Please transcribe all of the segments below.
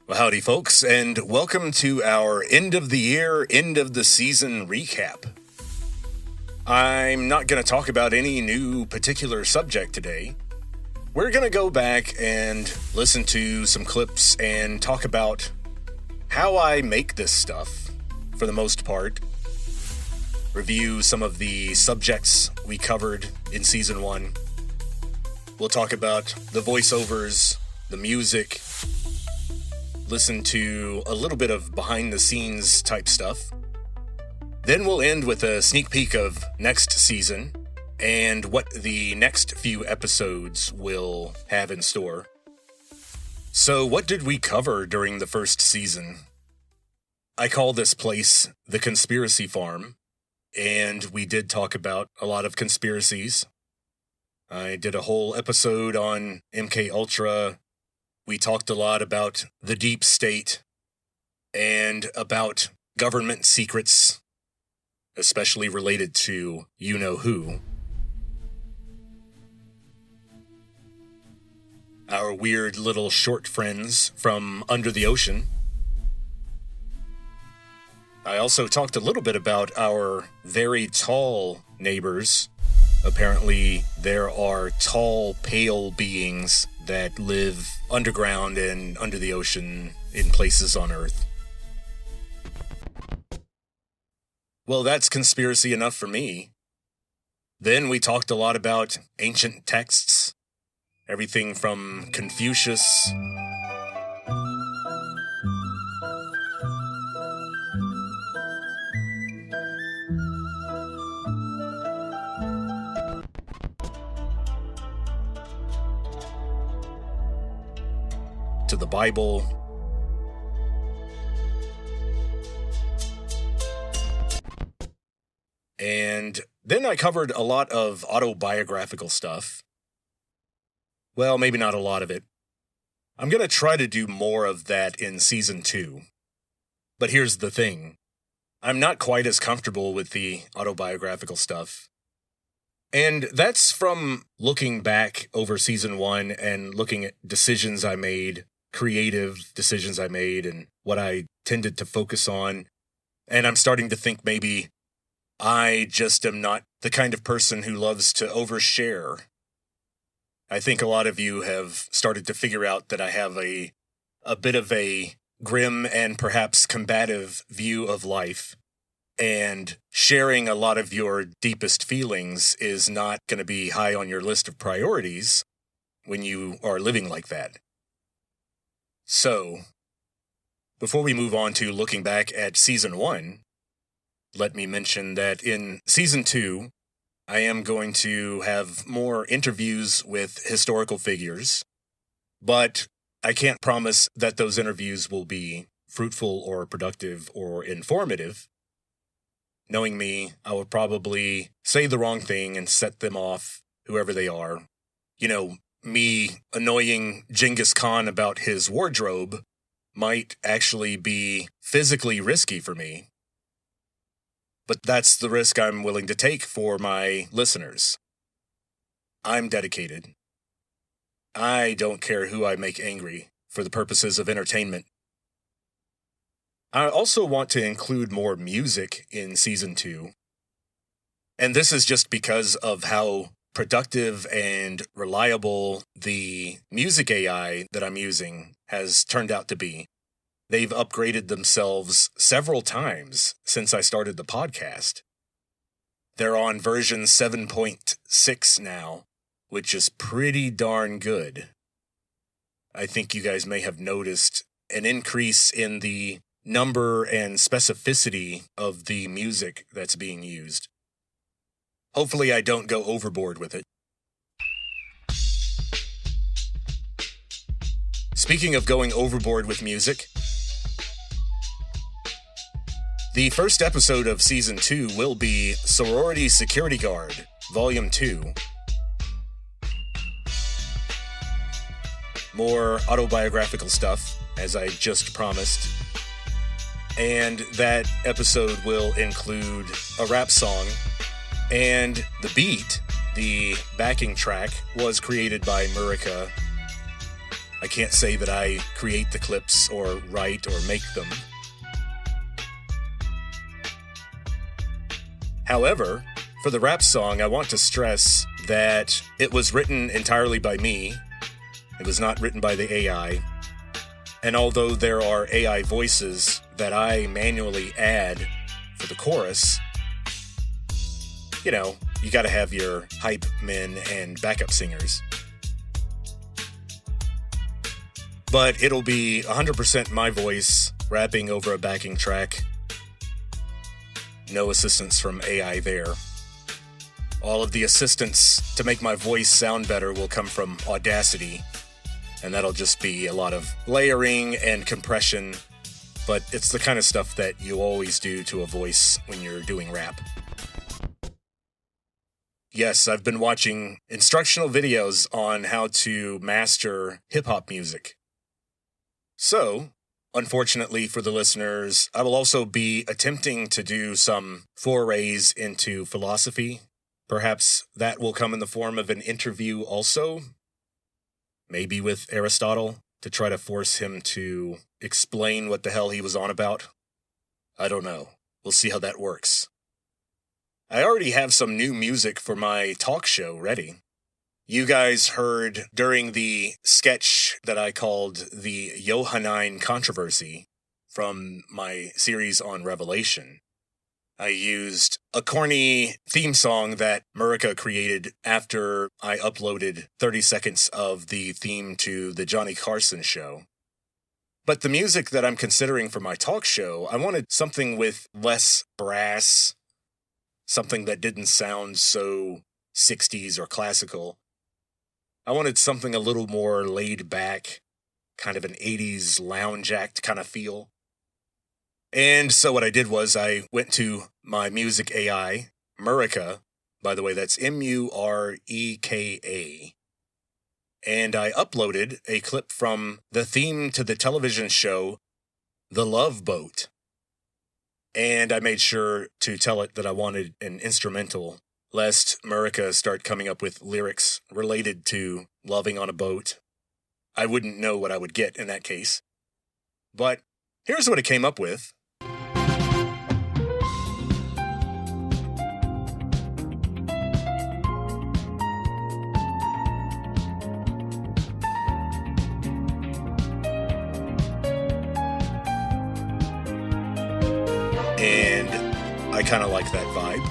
Well, howdy, folks, and welcome to our end of the year, end of the season recap. I'm not going to talk about any new particular subject today. We're going to go back and listen to some clips and talk about how I make this stuff, for the most part. Review some of the subjects we covered in Season 1. We'll talk about the voiceovers, the music, listen to a little bit of behind-the-scenes type stuff. Then we'll end with a sneak peek of next season and what the next few episodes will have in store. So what did we cover during the first season? I call this place the Conspiracy Farm, and we did talk about a lot of conspiracies. I did a whole episode on MK Ultra. We talked a lot about the deep state and about government secrets, especially related to you-know-who. Our weird little short friends from under the ocean. I also talked a little bit about our very tall neighbors. Apparently, there are tall, pale beings that live underground and under the ocean in places on Earth. Well, that's conspiracy enough for me. Then we talked a lot about ancient texts, everything from Confucius to the Bible, and then I covered a lot of autobiographical stuff. Well, maybe not a lot of it. I'm going to try to do more of that in Season 2. But here's the thing. I'm not quite as comfortable with the autobiographical stuff. And that's from looking back over Season 1 and looking at decisions I made, creative decisions I made, and what I tended to focus on. And I'm starting to think maybe I just am not the kind of person who loves to overshare. I think a lot of you have started to figure out that I have a bit of a grim and perhaps combative view of life. And sharing a lot of your deepest feelings is not going to be high on your list of priorities when you are living like that. So, before we move on to looking back at Season 1, let me mention that in Season 2, I am going to have more interviews with historical figures, but I can't promise that those interviews will be fruitful or productive or informative. Knowing me, I would probably say the wrong thing and set them off, whoever they are. You know, me annoying Genghis Khan about his wardrobe might actually be physically risky for me. But that's the risk I'm willing to take for my listeners. I'm dedicated. I don't care who I make angry for the purposes of entertainment. I also want to include more music in Season 2. And this is just because of how productive and reliable the music AI that I'm using has turned out to be. They've upgraded themselves several times since I started the podcast. They're on version 7.6 now, which is pretty darn good. I think you guys may have noticed an increase in the number and specificity of the music that's being used. Hopefully I don't go overboard with it. Speaking of going overboard with music, the first episode of Season 2 will be Sorority Security Guard, Volume 2. More autobiographical stuff, as I just promised. And that episode will include a rap song, and the beat, the backing track, was created by Murica. I can't say that I create the clips or write or make them. However, for the rap song, I want to stress that it was written entirely by me. It was not written by the AI. And although there are AI voices that I manually add for the chorus, you know, you gotta have your hype men and backup singers. But it'll be 100% my voice rapping over a backing track. No assistance from AI there. All of the assistance to make my voice sound better will come from Audacity, and that'll just be a lot of layering and compression, but it's the kind of stuff that you always do to a voice when you're doing rap. Yes, I've been watching instructional videos on how to master hip-hop music. So, unfortunately for the listeners, I will also be attempting to do some forays into philosophy. Perhaps that will come in the form of an interview also. Maybe with Aristotle, to try to force him to explain what the hell he was on about. I don't know. We'll see how that works. I already have some new music for my talk show ready. You guys heard during the sketch that I called the Johannine Controversy from my series on Revelation. I used a corny theme song that Murica created after I uploaded 30 seconds of the theme to the Johnny Carson show. But the music that I'm considering for my talk show, I wanted something with less brass, something that didn't sound so 60s or classical. I wanted something a little more laid back, kind of an 80s lounge act kind of feel. And so what I did was I went to my music AI, Murica, by the way, that's Mureka, and I uploaded a clip from the theme to the television show, The Love Boat. And I made sure to tell it that I wanted an instrumental, lest Murica start coming up with lyrics related to loving on a boat. I wouldn't know what I would get in that case. But here's what it came up with. And I kind of like that vibe.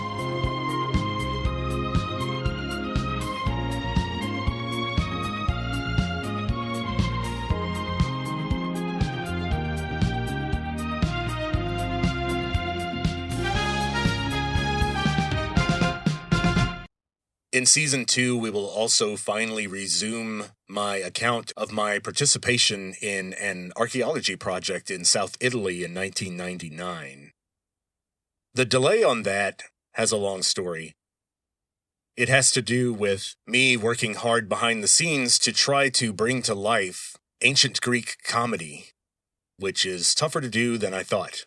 In Season 2, we will also finally resume my account of my participation in an archaeology project in South Italy in 1999. The delay on that has a long story. It has to do with me working hard behind the scenes to try to bring to life ancient Greek comedy, which is tougher to do than I thought.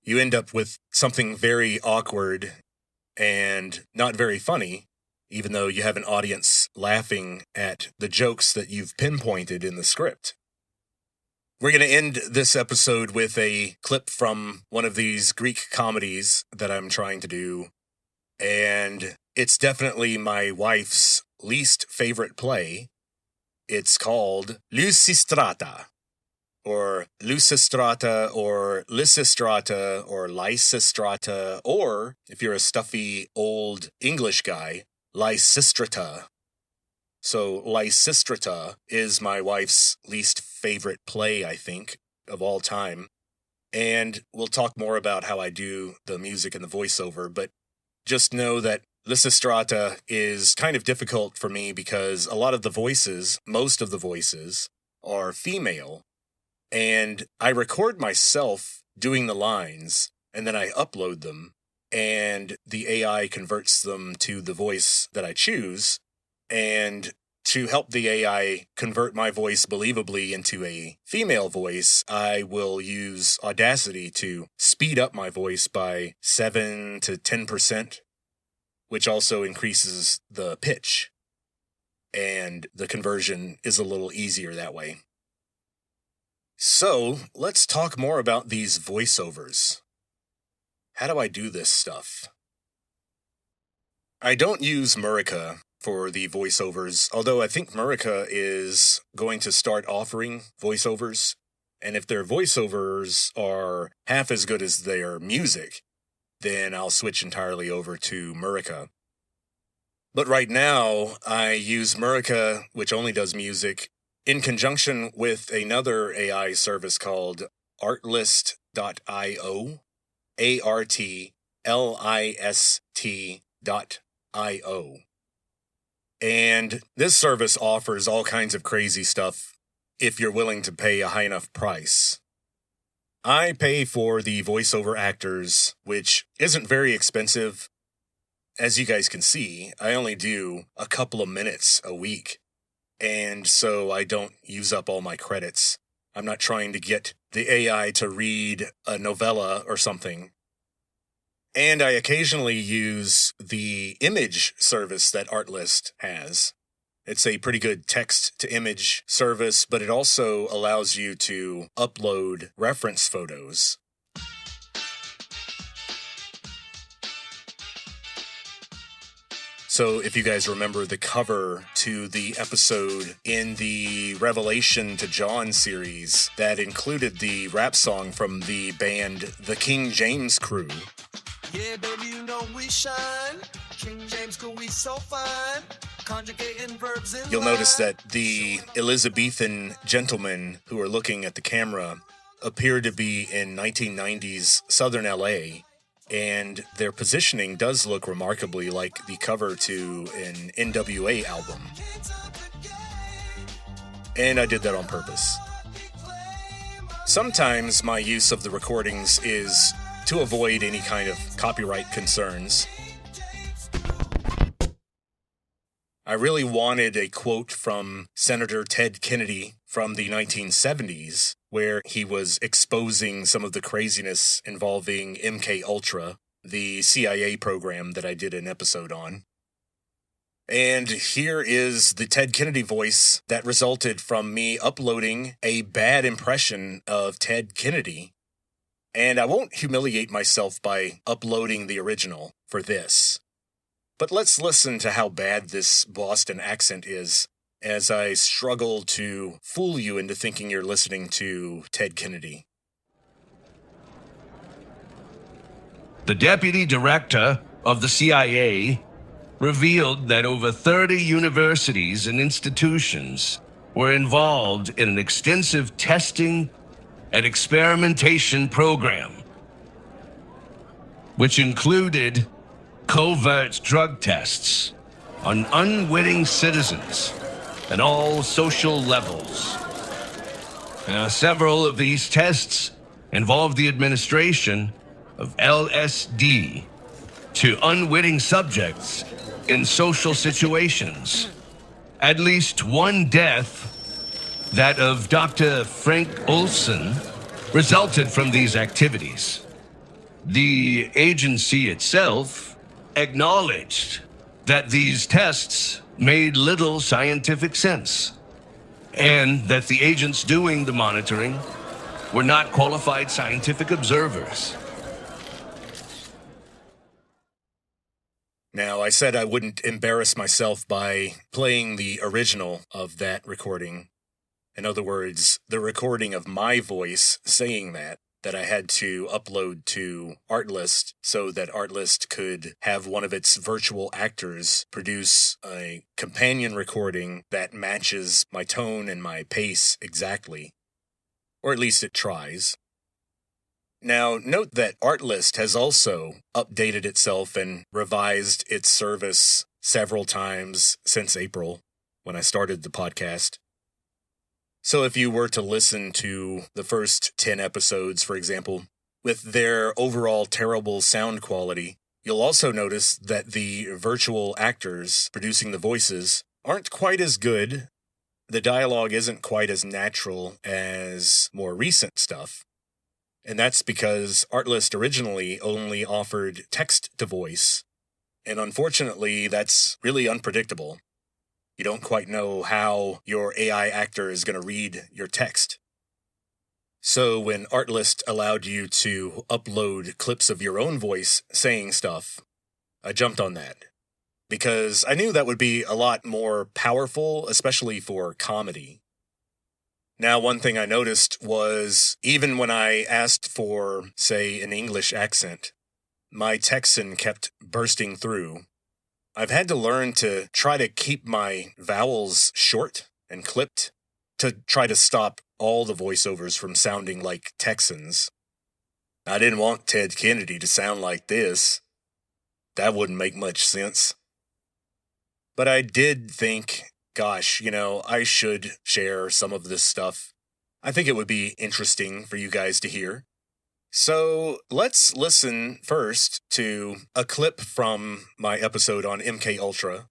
You end up with something very awkward and not very funny, even though you have an audience laughing at the jokes that you've pinpointed in the script. We're going to end this episode with a clip from one of these Greek comedies that I'm trying to do, and it's definitely my wife's least favorite play. It's called Lysistrata, or Lysistrata, or Lysistrata, or Lysistrata, or, if you're a stuffy old English guy, Lysistrata. So Lysistrata is my wife's least favorite play, I think, of all time. And we'll talk more about how I do the music and the voiceover, but just know that Lysistrata is kind of difficult for me because a lot of the voices, most of the voices, are female. And I record myself doing the lines, and then I upload them, and the AI converts them to the voice that I choose. And to help the AI convert my voice believably into a female voice, I will use Audacity to speed up my voice by 7 to 10%, which also increases the pitch. and the conversion is a little easier that way. So, let's talk more about these voiceovers. How do I do this stuff? I don't use Murica for the voiceovers, although I think Murica is going to start offering voiceovers, and if their voiceovers are half as good as their music, then I'll switch entirely over to Murica. But right now, I use Murica, which only does music, in conjunction with another AI service called artlist.io, artlist.io. And this service offers all kinds of crazy stuff if you're willing to pay a high enough price. I pay for the voiceover actors, which isn't very expensive. As you guys can see, I only do a couple of minutes a week, and so I don't use up all my credits. I'm not trying to get the AI to read a novella or something. And I occasionally use the image service that Artlist has. It's a pretty good text-to-image service, but it also allows you to upload reference photos. So if you guys remember the cover to the episode in the Revelation to John series that included the rap song from the band The King James Crew. Yeah, baby, you know we shine. King James Crew, we so fine. Conjugating verbs in You'll notice that the Elizabethan gentlemen who are looking at the camera appear to be in 1990s Southern LA. And their positioning does look remarkably like the cover to an NWA album. And I did that on purpose. Sometimes my use of the recordings is to avoid any kind of copyright concerns. I really wanted a quote from Senator Ted Kennedy from the 1970s, where he was exposing some of the craziness involving MK Ultra, the CIA program that I did an episode on. And here is the Ted Kennedy voice that resulted from me uploading a bad impression of Ted Kennedy. And I won't humiliate myself by uploading the original for this. But let's listen to how bad this Boston accent is as I struggle to fool you into thinking you're listening to Ted Kennedy. The deputy director of the CIA revealed that over 30 universities and institutions were involved in an extensive testing and experimentation program, which included covert drug tests on unwitting citizens at all social levels. Now, several of these tests involved the administration of LSD to unwitting subjects in social situations. At least one death, that of Dr. Frank Olson, resulted from these activities. The agency itself acknowledged that these tests made little scientific sense, and that the agents doing the monitoring were not qualified scientific observers. Now, I said I wouldn't embarrass myself by playing the original of that recording. In other words, the recording of my voice saying that I had to upload to Artlist so that Artlist could have one of its virtual actors produce a companion recording that matches my tone and my pace exactly. Or at least it tries. Now, note that Artlist has also updated itself and revised its service several times since April, when I started the podcast. So if you were to listen to the first 10 episodes, for example, with their overall terrible sound quality, you'll also notice that the virtual actors producing the voices aren't quite as good. The dialogue isn't quite as natural as more recent stuff. And that's because Artlist originally only offered text to voice. And unfortunately, that's really unpredictable. You don't quite know how your AI actor is going to read your text. So when Artlist allowed you to upload clips of your own voice saying stuff, I jumped on that. Because I knew that would be a lot more powerful, especially for comedy. Now, one thing I noticed was even when I asked for, say, an English accent, my Texan kept bursting through. I've had to learn to try to keep my vowels short and clipped to try to stop all the voiceovers from sounding like Texans. I didn't want Ted Kennedy to sound like this. That wouldn't make much sense. But I did think, gosh, I should share some of this stuff. I think it would be interesting for you guys to hear. So let's listen first to a clip from my episode on MK Ultra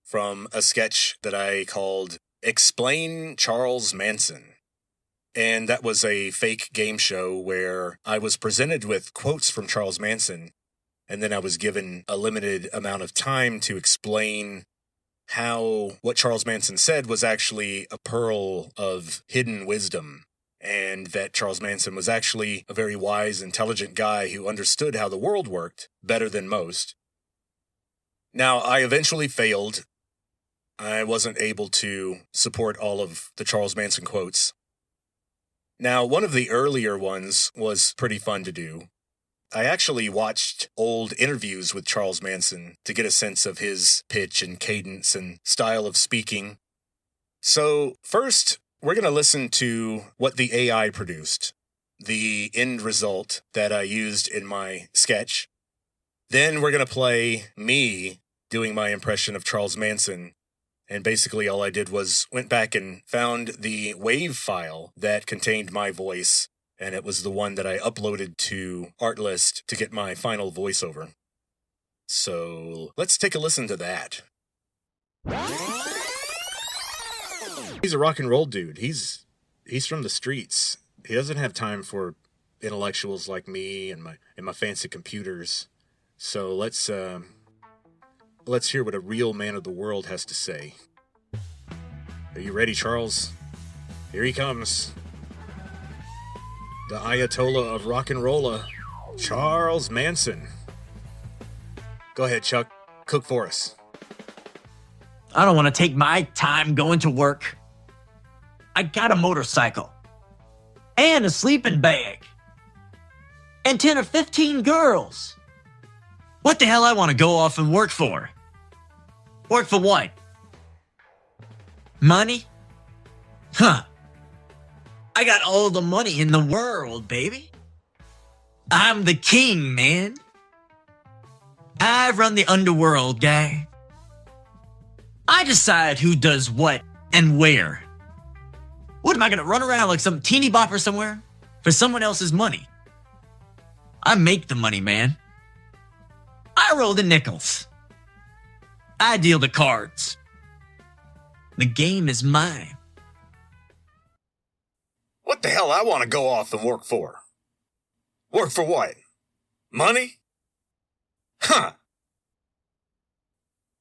from a sketch that I called Explain Charles Manson. And that was a fake game show where I was presented with quotes from Charles Manson, and then I was given a limited amount of time to explain how what Charles Manson said was actually a pearl of hidden wisdom, and that Charles Manson was actually a very wise, intelligent guy who understood how the world worked better than most. Now, I eventually failed. I wasn't able to support all of the Charles Manson quotes. Now, one of the earlier ones was pretty fun to do. I actually watched old interviews with Charles Manson to get a sense of his pitch and cadence and style of speaking. So first, we're going to listen to what the AI produced, the end result that I used in my sketch. Then we're going to play me doing my impression of Charles Manson. And basically all I did was went back and found the WAV file that contained my voice, and it was the one that I uploaded to Artlist to get my final voiceover. So let's take a listen to that. He's a rock and roll dude. He's from the streets. He doesn't have time for intellectuals like me and my fancy computers. So let's hear what a real man of the world has to say. Are you ready, Charles? Here he comes. The Ayatollah of rock and rolla, Charles Manson. Go ahead, Chuck. Cook for us. I don't want to take my time going to work. I got a motorcycle. And a sleeping bag. And 10 or 15 girls. What the hell I want to go off and work for? Work for what? Money? Huh. I got all the money in the world, baby. I'm the king, man. I run the underworld, guy. I decide who does what and where. What, am I gonna run around like some teeny bopper somewhere for someone else's money? I make the money, man. I roll the nickels. I deal the cards. The game is mine. What the hell I want to go off and work for? Work for what? Money? Huh.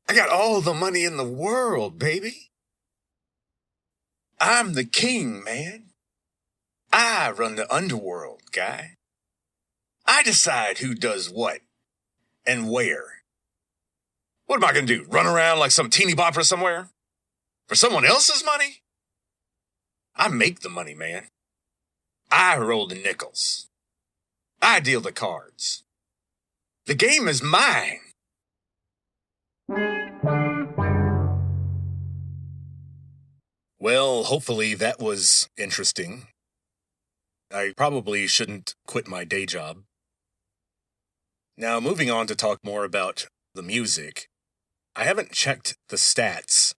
I got all the money in the world, baby. I'm the king, man. I run the underworld, guy. I decide who does what and where. What am I going to do? Run around like some teeny bopper somewhere? For someone else's money? I make the money, man. I roll the nickels. I deal the cards. The game is mine. Well, hopefully that was interesting. I probably shouldn't quit my day job. Now, moving on to talk more about the music. I haven't checked the stats,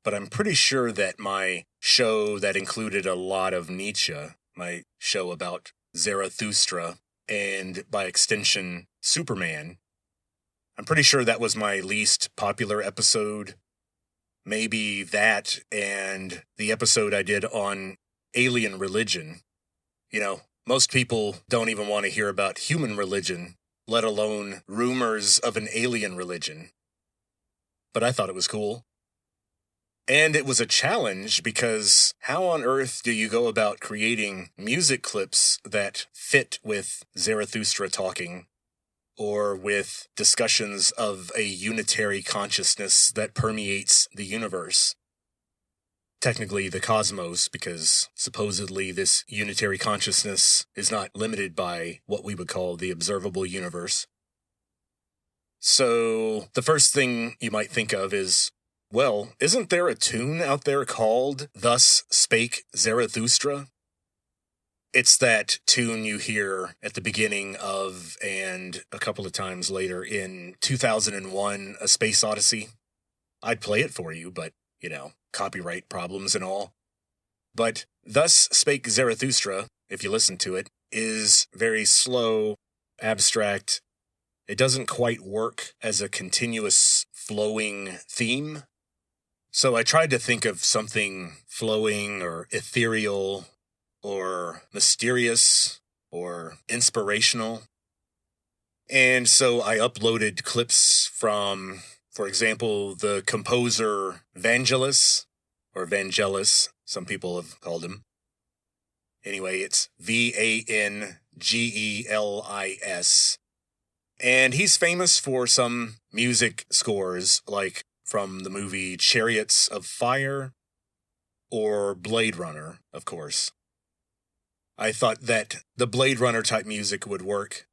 but I'm pretty sure that my show that included a lot of Nietzsche, my show about Zarathustra, and by extension, Superman, I'm pretty sure that was my least popular episode. Maybe that and the episode I did on alien religion. Most people don't even want to hear about human religion, let alone rumors of an alien religion. But I thought it was cool. And it was a challenge because how on earth do you go about creating music clips that fit with Zarathustra talking or with discussions of a unitary consciousness that permeates the universe? Technically the cosmos, because supposedly this unitary consciousness is not limited by what we would call the observable universe. So the first thing you might think of is, well, isn't there a tune out there called Thus Spake Zarathustra? It's that tune you hear at the beginning of, and a couple of times later in 2001, A Space Odyssey. I'd play it for you, but, copyright problems and all. But Thus Spake Zarathustra, if you listen to it, is very slow, abstract. It doesn't quite work as a continuous flowing theme. So I tried to think of something flowing or ethereal or mysterious or inspirational. And so I uploaded clips from, for example, the composer Vangelis, or Vangelis, some people have called him. Anyway, it's Vangelis. And he's famous for some music scores, like from the movie Chariots of Fire or Blade Runner, of course. I thought that the Blade Runner type music would work,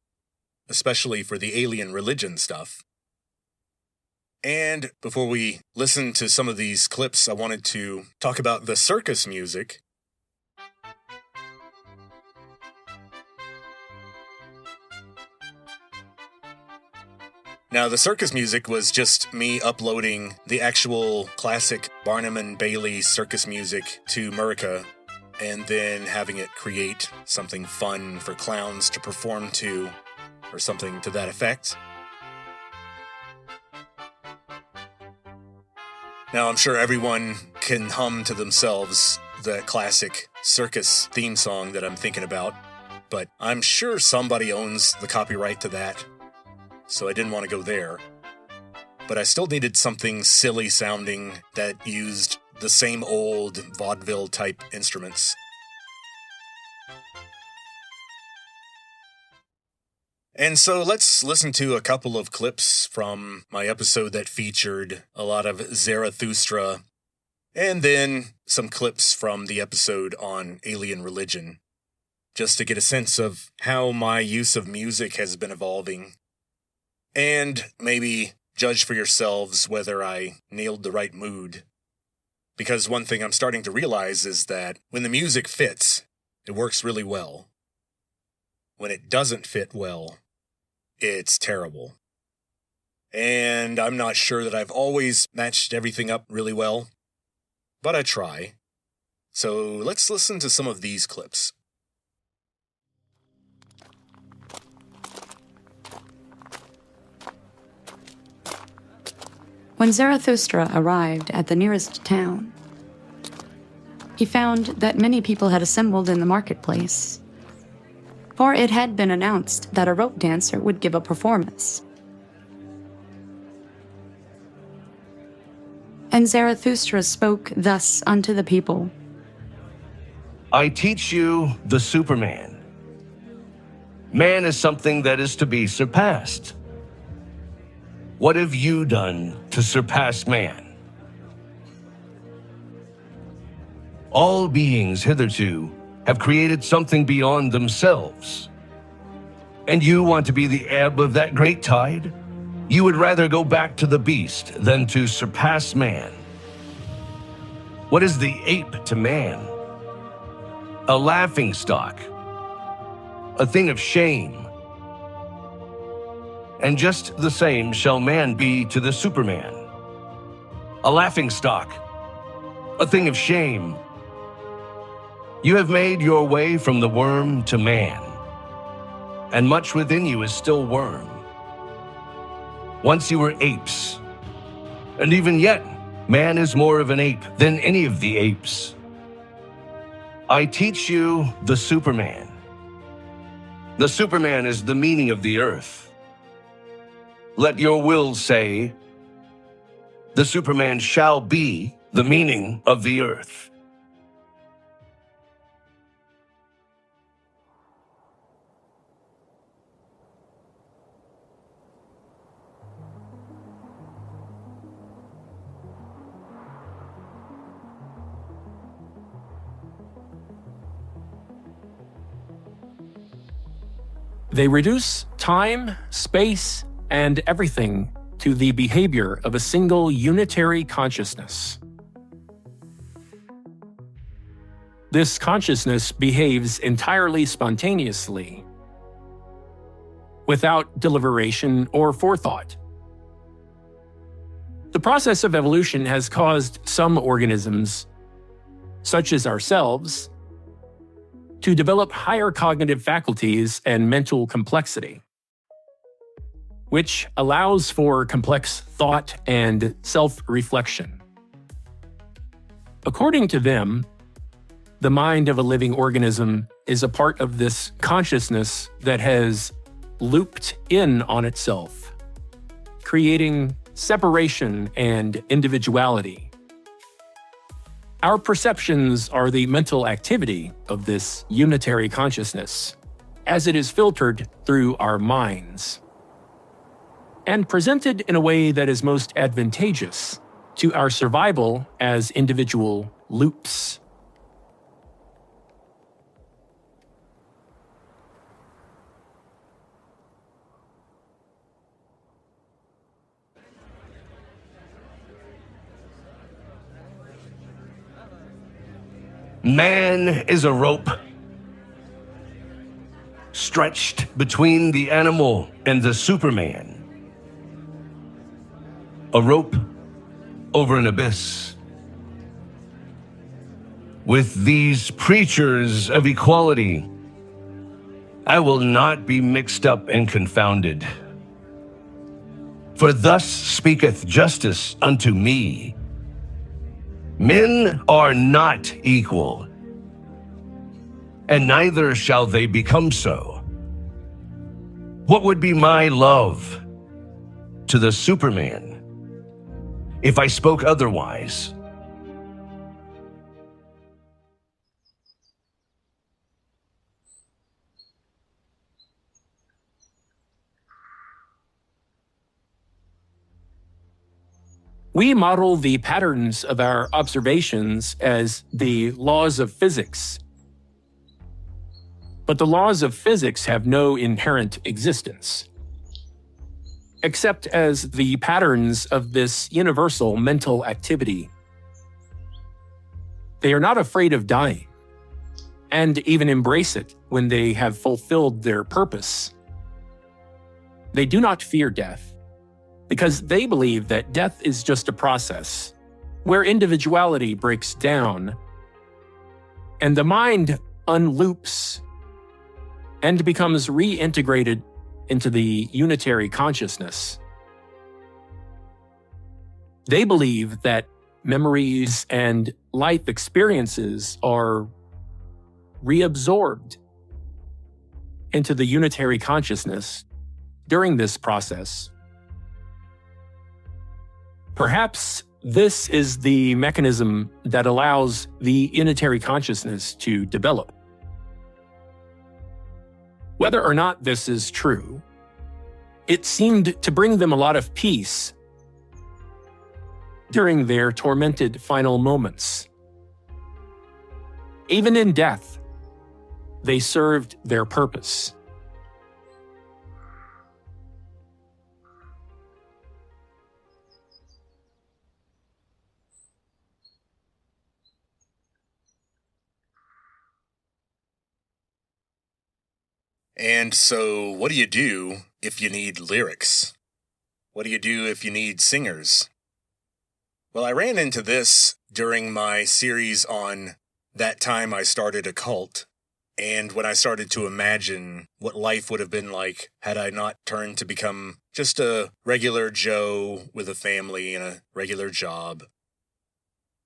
especially for the alien religion stuff. And before we listen to some of these clips, I wanted to talk about the circus music. Now, the circus music was just me uploading the actual classic Barnum and Bailey circus music to Murica, and then having it create something fun for clowns to perform to, or something to that effect. Now, I'm sure everyone can hum to themselves the classic circus theme song that I'm thinking about, but I'm sure somebody owns the copyright to that, so I didn't want to go there. But I still needed something silly sounding that used the same old vaudeville type instruments. And so let's listen to a couple of clips from my episode that featured a lot of Zarathustra, and then some clips from the episode on alien religion, just to get a sense of how my use of music has been evolving. And maybe judge for yourselves whether I nailed the right mood. Because one thing I'm starting to realize is that when the music fits, it works really well. When it doesn't fit well, it's terrible. And I'm not sure that I've always matched everything up really well, but I try. So let's listen to some of these clips. When Zarathustra arrived at the nearest town, he found that many people had assembled in the marketplace, for it had been announced that a rope dancer would give a performance. And Zarathustra spoke thus unto the people. I teach you the Superman. Man is something that is to be surpassed. What have you done to surpass man? All beings hitherto have created something beyond themselves. And you want to be the ebb of that great tide? You would rather go back to the beast than to surpass man. What is the ape to man? A laughingstock, a thing of shame. And just the same shall man be to the Superman. A laughingstock, a thing of shame. You have made your way from the worm to man, and much within you is still worm. Once you were apes, and even yet, man is more of an ape than any of the apes. I teach you the Superman. The Superman is the meaning of the earth. Let your will say, the Superman shall be the meaning of the earth. They reduce time, space, and everything to the behavior of a single unitary consciousness. This consciousness behaves entirely spontaneously, without deliberation or forethought. The process of evolution has caused some organisms, such as ourselves, to develop higher cognitive faculties and mental complexity, which allows for complex thought and self-reflection. According to them, the mind of a living organism is a part of this consciousness that has looped in on itself, creating separation and individuality. Our perceptions are the mental activity of this unitary consciousness, as it is filtered through our minds, and presented in a way that is most advantageous to our survival as individual loops. Man is a rope stretched between the animal and the Superman. A rope over an abyss. With these preachers of equality, I will not be mixed up and confounded. For thus speaketh justice unto me. Men are not equal, and neither shall they become so. What would be my love to the Superman if I spoke otherwise? We model the patterns of our observations as the laws of physics. But the laws of physics have no inherent existence, except as the patterns of this universal mental activity. They are not afraid of dying, and even embrace it when they have fulfilled their purpose. They do not fear death, because they believe that death is just a process where individuality breaks down and the mind unloops and becomes reintegrated into the unitary consciousness. They believe that memories and life experiences are reabsorbed into the unitary consciousness during this process. Perhaps this is the mechanism that allows the unitary consciousness to develop. Whether or not this is true, it seemed to bring them a lot of peace during their tormented final moments. Even in death, they served their purpose. And so, what do you do if you need lyrics? What do you do if you need singers? Well, I ran into this during my series on that time I started a cult, and when I started to imagine what life would have been like had I not turned to become just a regular Joe with a family and a regular job.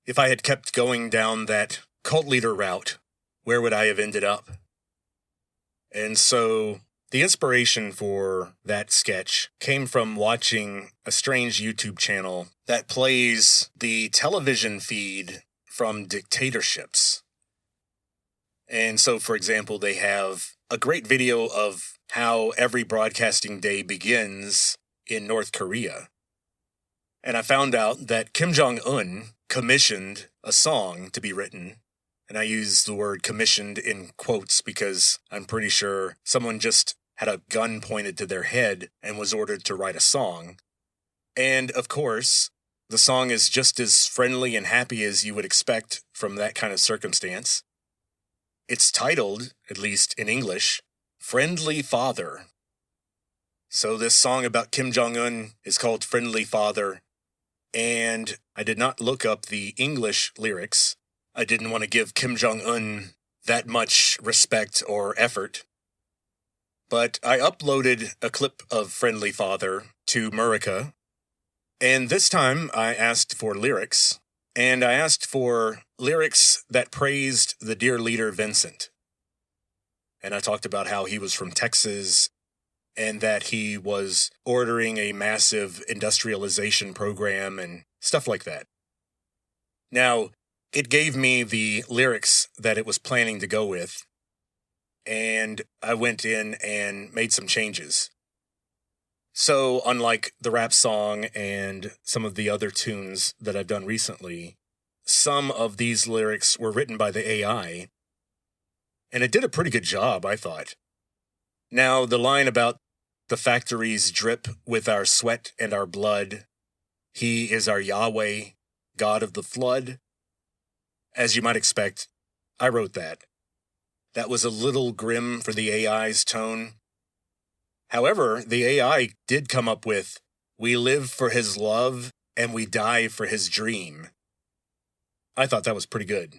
If I had kept going down that cult leader route, where would I have ended up? And so The inspiration for that sketch came from watching a strange YouTube channel that plays the television feed from dictatorships. And so, for example, they have a great video of how every broadcasting day begins in North Korea. And I found out that Kim Jong-un commissioned a song to be written. And I use the word commissioned in quotes because I'm pretty sure someone just had a gun pointed to their head and was ordered to write a song. And of course, the song is just as friendly and happy as you would expect from that kind of circumstance. It's titled, at least in English, Friendly Father. So this song about Kim Jong-un is called Friendly Father, and I did not look up the English lyrics. I didn't want to give Kim Jong-un that much respect or effort. But I uploaded a clip of Friendly Father to Murica, and this time I asked for lyrics, and I asked for lyrics that praised the dear leader Vincent. And I talked about how he was from Texas and that he was ordering a massive industrialization program and stuff like that. Now, it gave me the lyrics that it was planning to go with, and I went in and made some changes. So, unlike the rap song and some of the other tunes that I've done recently, some of these lyrics were written by the AI, and it did a pretty good job, I thought. Now, the line about the factories drip with our sweat and our blood, He is our Yahweh, God of the flood. As you might expect, I wrote that. That was a little grim for the AI's tone. However, the AI did come up with, we live for his love and we die for his dream. I thought that was pretty good.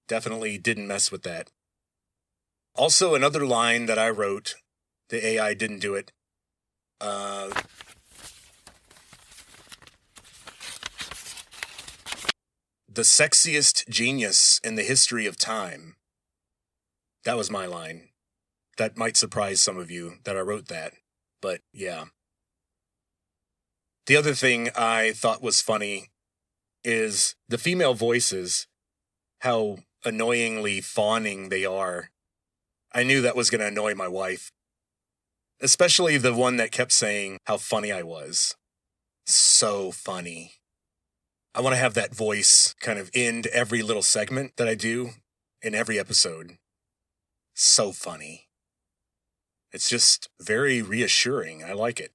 Definitely didn't mess with that. Also, another line that I wrote, the AI didn't do it. The sexiest genius in the history of time. That was my line. That might surprise some of you that I wrote that, but yeah. The other thing I thought was funny is the female voices, how annoyingly fawning they are. I knew that was going to annoy my wife. Especially the one that kept saying how funny I was. So funny. I want to have that voice kind of end every little segment that I do in every episode. So funny. It's just very reassuring. I like it.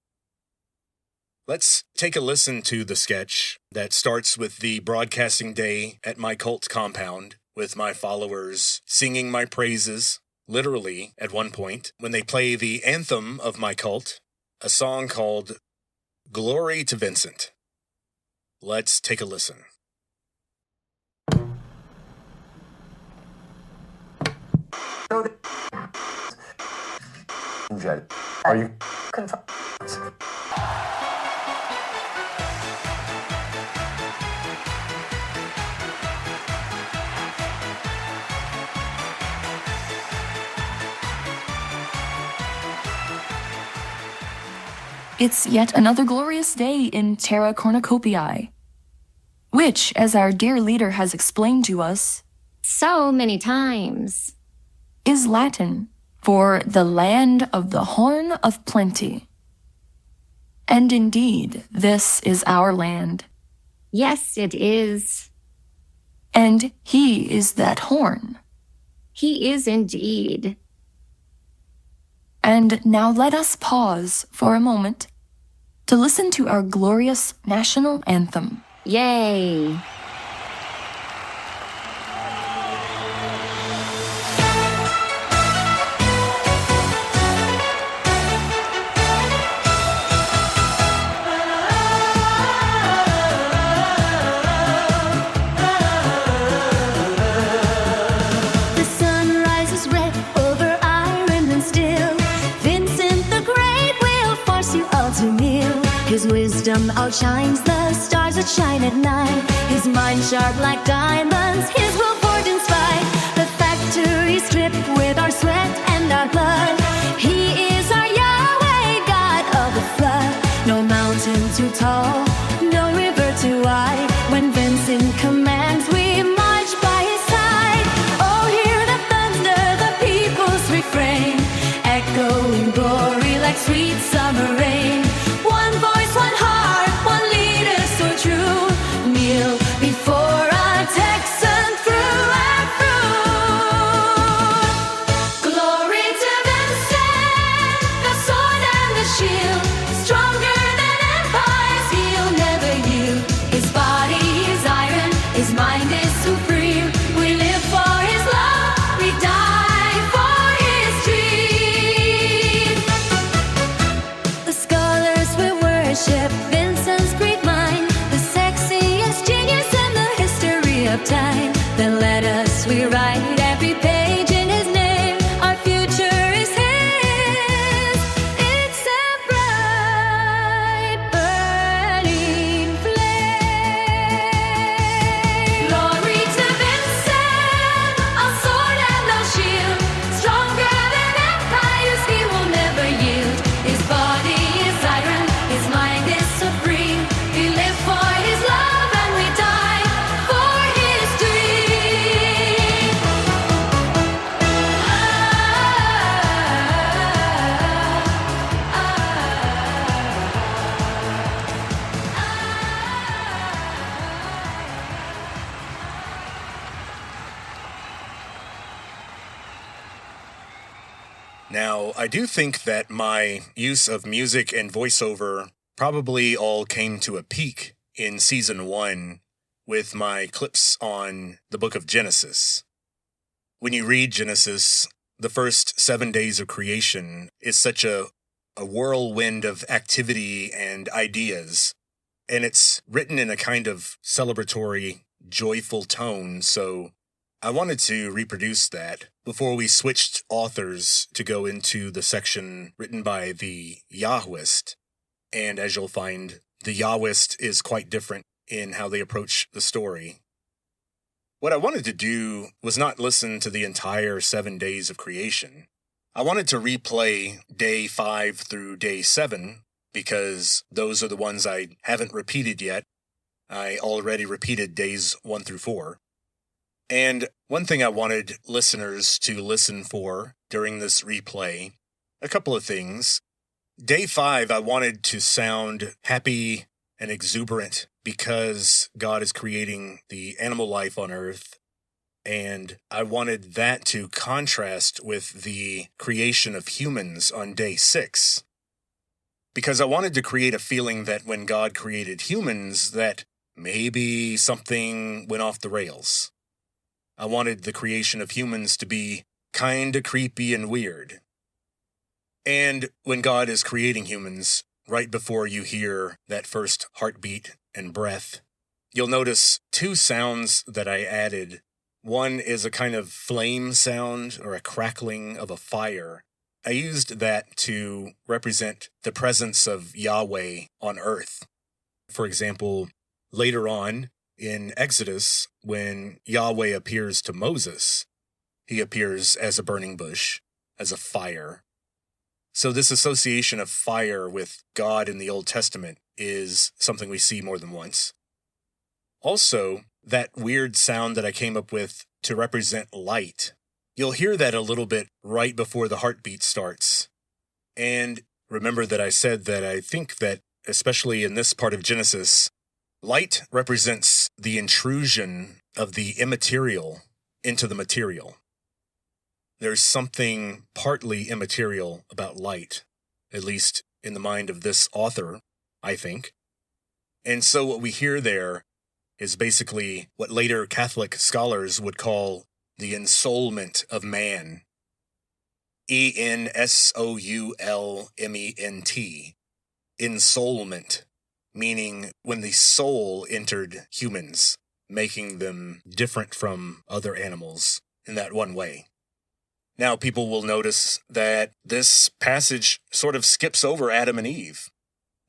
Let's take a listen to the sketch that starts with the broadcasting day at my cult compound with my followers singing my praises, literally at one point, when they play the anthem of my cult, a song called Glory to Vincent. Let's take a listen. Jody, are you confirmed? It's yet another glorious day in Terra Cornucopiae, which, as our dear leader has explained to us, so many times, is Latin for the land of the Horn of Plenty. And indeed, this is our land. Yes, it is. And he is that horn. He is indeed. And now let us pause for a moment to listen to our glorious national anthem. Yay! The sun rises red over iron and steel. Vincent the Great will force you all to kneel. His wisdom outshines the stars that shine at night. His mind sharp like diamonds, his will forge in spite. The factories drip with our sweat and our blood. He is our Yahweh, God of the flood. No mountain too tall, no river too wide. When Vincent commands, we march by his side. Oh, hear the thunder, the people's refrain, echoing glory like sweet summer rain. One voice, one heart, one leader so true. Kneel before our Texan through and through. Glory to Vincent, the sword and the shield, stronger than empires, he'll never yield. His body is iron, his mind is supreme. We live for his love, we die for his dream. The scholars will worship Vincent's great mind, the sexiest genius in the history of time. Then let us rewrite every page in his name. Our future is his. It's a bright, burning flame. Glory to Vincent, our sword and our shield, stronger than empires, he will never yield. His body is iron, his mind is supreme. We live for his love and we die for his dream. Now, I do think that my use of music and voiceover probably all came to a peak in Season 1 with my clips on the book of Genesis. When you read Genesis, the first 7 days of creation is such a whirlwind of activity and ideas, and it's written in a kind of celebratory, joyful tone, so I wanted to reproduce that before we switched authors to go into the section written by the Yahwist. And as you'll find, the Yahwist is quite different in how they approach the story. What I wanted to do was not listen to the entire 7 days of creation. I wanted to replay day 5 through day 7, because those are the ones I haven't repeated yet. I already repeated days 1 through 4. And one thing I wanted listeners to listen for during this replay, a couple of things. Day 5, I wanted to sound happy and exuberant because God is creating the animal life on earth. And I wanted that to contrast with the creation of humans on day 6. Because I wanted to create a feeling that when God created humans, that maybe something went off the rails. I wanted the creation of humans to be kinda creepy and weird. And when God is creating humans, right before you hear that first heartbeat and breath, you'll notice 2 sounds that I added. One is a kind of flame sound or a crackling of a fire. I used that to represent the presence of Yahweh on earth. For example, later on, in Exodus, when Yahweh appears to Moses, he appears as a burning bush, as a fire. So this association of fire with God in the Old Testament is something we see more than once. Also, that weird sound that I came up with to represent light, you'll hear that a little bit right before the heartbeat starts. And remember that I said that I think that, especially in this part of Genesis, light represents the intrusion of the immaterial into the material. There's something partly immaterial about light, at least in the mind of this author, I think. And so what we hear there is basically what later Catholic scholars would call the ensoulment of man. E-N-S-O-U-L-M-E-N-T. Ensoulment, meaning when the soul entered humans, making them different from other animals in that one way. Now, people will notice that this passage sort of skips over Adam and Eve.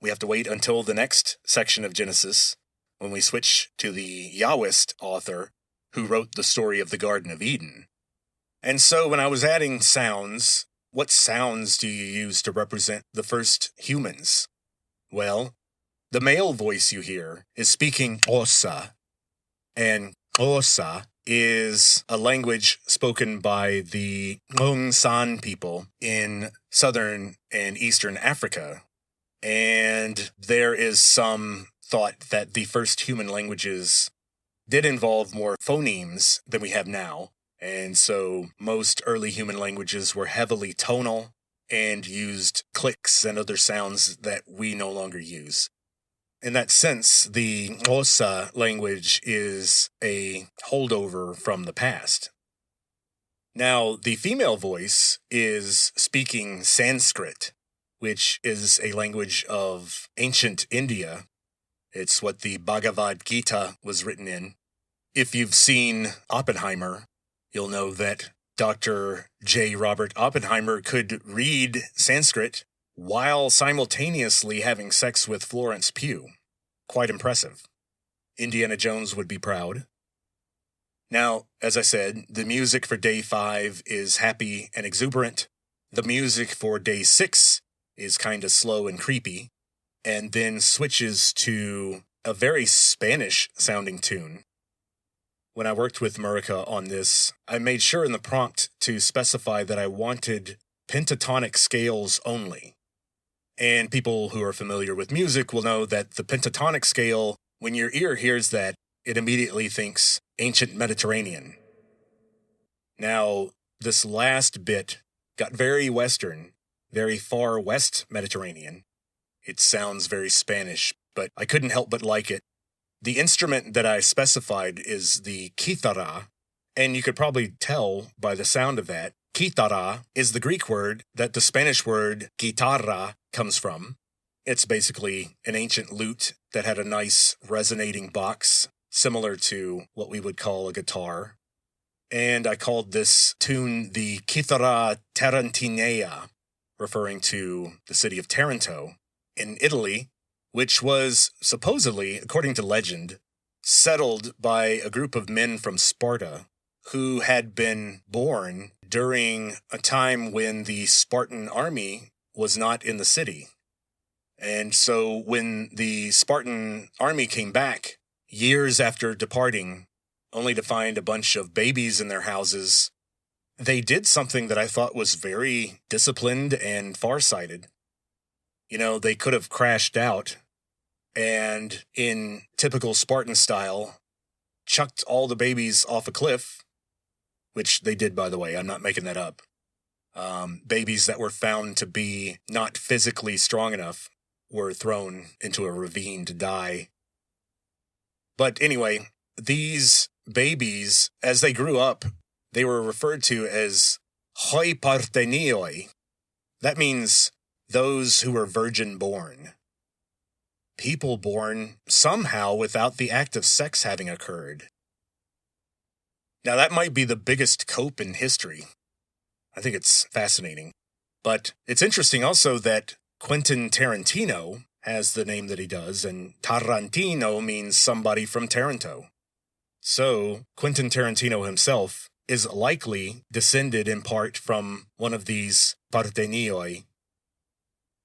We have to wait until the next section of Genesis, when we switch to the Yahwist author, who wrote the story of the Garden of Eden. And so when I was adding sounds, what sounds do you use to represent the first humans? Well, the male voice you hear is speaking Xhosa, and Xhosa is a language spoken by the San people in southern and eastern Africa. And there is some thought that the first human languages did involve more phonemes than we have now. And so most early human languages were heavily tonal and used clicks and other sounds that we no longer use. In that sense, the Xhosa language is a holdover from the past. Now, the female voice is speaking Sanskrit, which is a language of ancient India. It's what the Bhagavad Gita was written in. If you've seen Oppenheimer, you'll know that Dr. J. Robert Oppenheimer could read Sanskrit while simultaneously having sex with Florence Pugh. Quite impressive. Indiana Jones would be proud. Now, as I said, the music for day 5 is happy and exuberant. The music for day 6 is kind of slow and creepy, and then switches to a very Spanish-sounding tune. When I worked with Murica on this, I made sure in the prompt to specify that I wanted pentatonic scales only. And people who are familiar with music will know that the pentatonic scale, when your ear hears that, it immediately thinks ancient Mediterranean. Now, this last bit got very Western, very far west Mediterranean. It sounds very Spanish, but I couldn't help but like it. The instrument that I specified is the kithara, and you could probably tell by the sound of that. Kithara is the Greek word that the Spanish word guitarra comes from. It's basically an ancient lute that had a nice resonating box, similar to what we would call a guitar. And I called this tune the Kithara Tarantinea, referring to the city of Taranto in Italy, which was supposedly, according to legend, settled by a group of men from Sparta who had been born during a time when the Spartan army was not in the city. And so when the Spartan army came back, years after departing, only to find a bunch of babies in their houses, they did something that I thought was very disciplined and farsighted. You know, they could have crashed out and, in typical Spartan style, chucked all the babies off a cliff, which they did, by the way. I'm not making that up. Babies that were found to be not physically strong enough were thrown into a ravine to die. But anyway, these babies, as they grew up, they were referred to as hoi partenioi. That means those who were virgin-born. People born somehow without the act of sex having occurred. Now, that might be the biggest cope in history. I think it's fascinating. But it's interesting also that Quentin Tarantino has the name that he does, and Tarantino means somebody from Taranto. So, Quentin Tarantino himself is likely descended in part from one of these partenioi.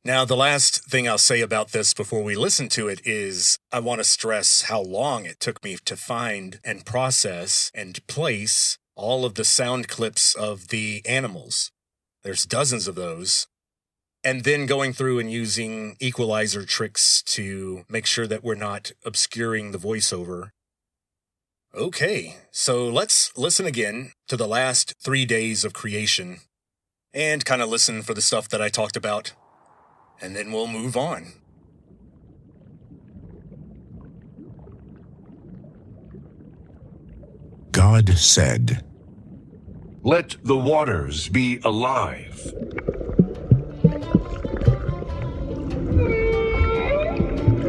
Now, the last thing I'll say about this before we listen to it is I want to stress how long it took me to find and process and place all of the sound clips of the animals. There's dozens of those. And then going through and using equalizer tricks to make sure that we're not obscuring the voiceover. Okay, so let's listen again to the last 3 days of creation and kind of listen for the stuff that I talked about. And then we'll move on. God said, Let the waters be alive.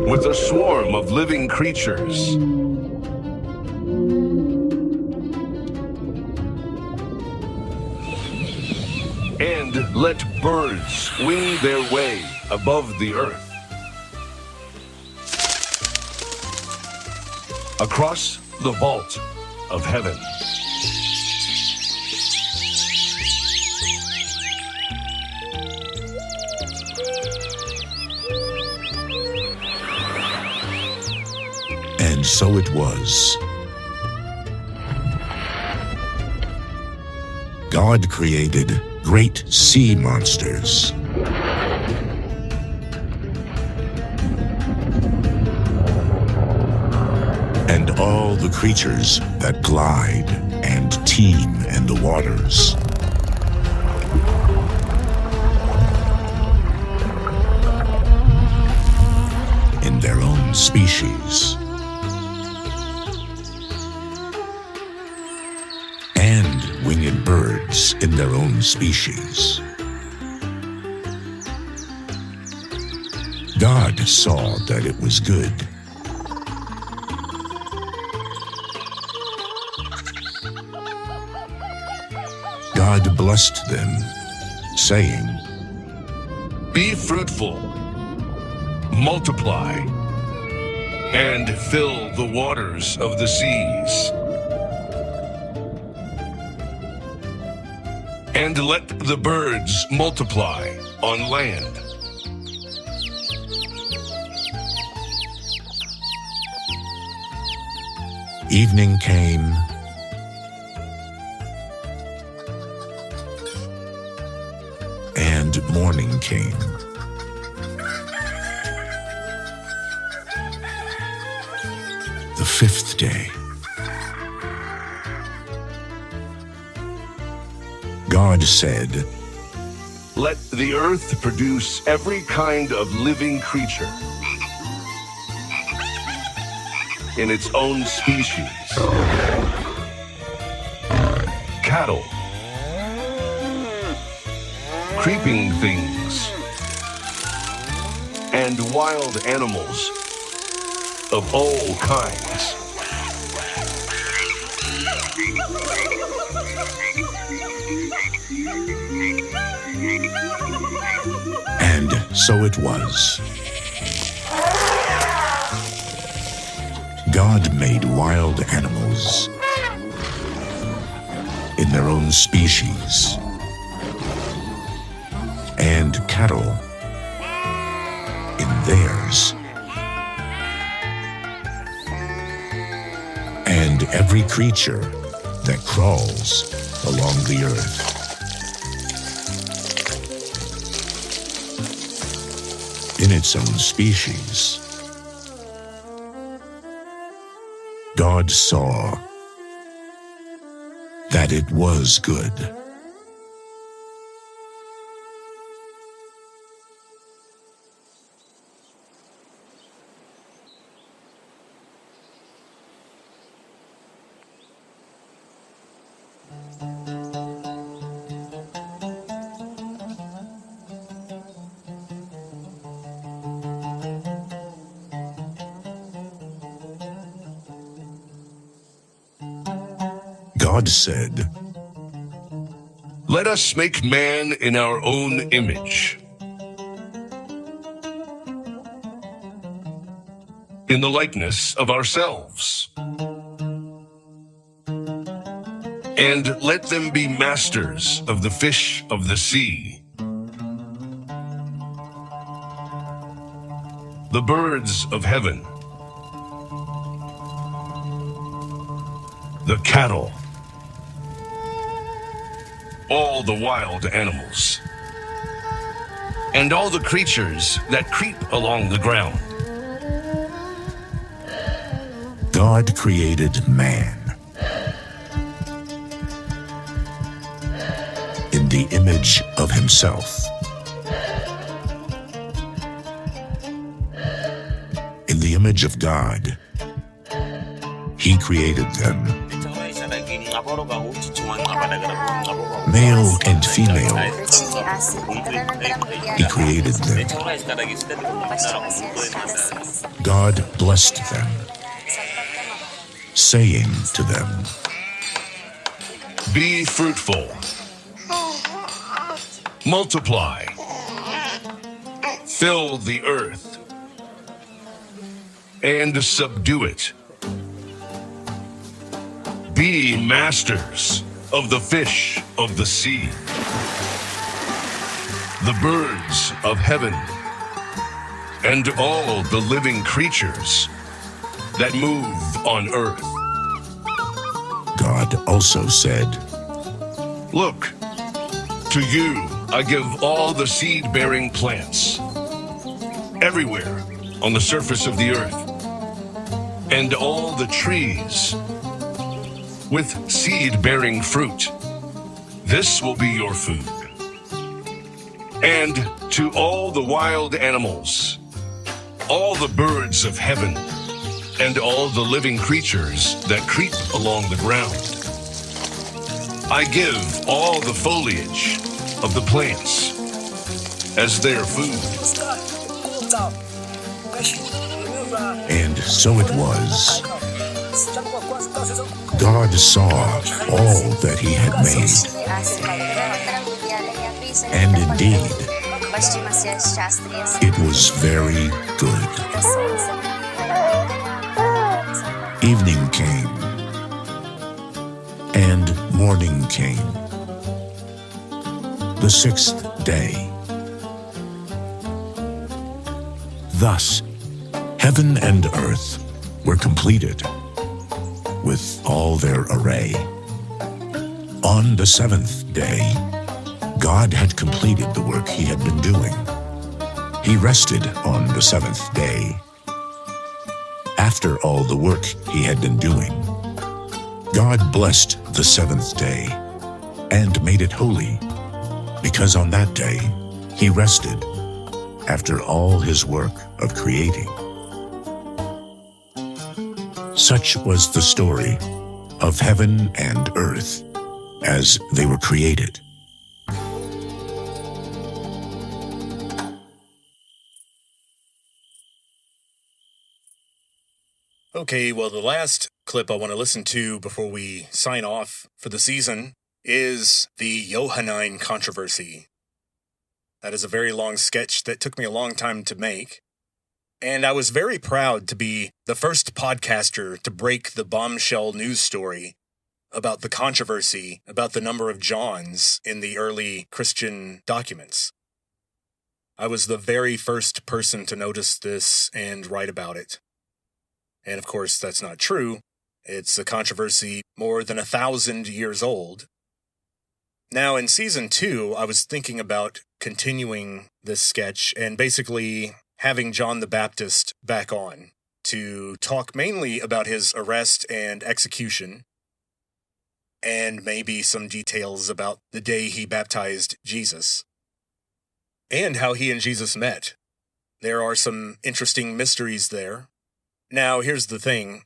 With a swarm of living creatures. And let birds wing their way above the earth. Across the vault of heaven. so it was. God created great sea monsters. And all the creatures that glide and teem in the waters. In their own species. And winged birds in their own species. God saw that it was good. God blessed them, saying, Be fruitful, multiply, and fill the waters of the seas. And let the birds multiply on land. Evening came, and morning came. The fifth day. God said, Let the earth produce every kind of living creature in its own species. Cattle, creeping things, and wild animals of all kinds. And so it was. God made wild animals in their own species, and cattle in theirs, and every creature that crawls along the earth. In its own species. God saw that it was good. God said, Let us make man in our own image, in the likeness of ourselves, and let them be masters of the fish of the sea, the birds of heaven, the cattle, all the wild animals, and all the creatures that creep along the ground. God created man in the image of himself. In the image of God, he created them. Male and female, he created them. God blessed them, saying to them, Be fruitful, multiply, fill the earth, and subdue it. Be masters of the fish of the sea, the birds of heaven, and all the living creatures that move on earth. God also said, Look, to you I give all the seed-bearing plants, everywhere on the surface of the earth, and all the trees with seed-bearing fruit. This will be your food. And to all the wild animals, all the birds of heaven, and all the living creatures that creep along the ground. I give all the foliage of the plants as their food. and so it was. God saw all that he had made, and indeed, it was very good. Evening came, and morning came, the sixth day. Thus, heaven and earth were completed with all their array. On the seventh day, God had completed the work he had been doing. He rested on the seventh day. After all the work he had been doing, God blessed the seventh day and made it holy, because on that day he rested after all his work of creating. Such was the story of heaven and earth as they were created. Okay, well, the last clip I want to listen to before we sign off for the season is the Johannine controversy. That is a very long sketch that took me a long time to make. And I was very proud to be the first podcaster to break the bombshell news story about the controversy about the number of Johns in the early Christian documents. I was the very first person to notice this and write about it. And of course, that's not true. It's a controversy more than 1,000 years old. Now, in Season 2, I was thinking about continuing this sketch and basically having John the Baptist back on to talk mainly about his arrest and execution, and maybe some details about the day he baptized Jesus, and how he and Jesus met. There are some interesting mysteries there. Now, here's the thing.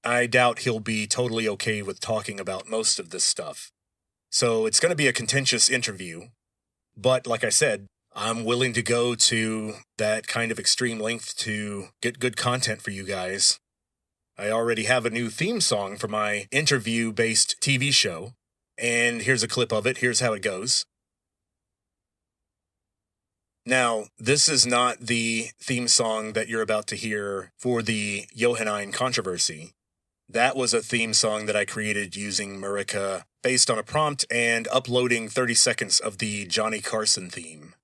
I doubt he'll be totally okay with talking about most of this stuff. So it's going to be a contentious interview. But like I said, I'm willing to go to that kind of extreme length to get good content for you guys. I already have a new theme song for my interview-based TV show. And here's a clip of it. Here's how it goes. Now, this is not the theme song that you're about to hear for the Johannine controversy. That was a theme song that I created using Murica based on a prompt and uploading 30 seconds of the Johnny Carson theme.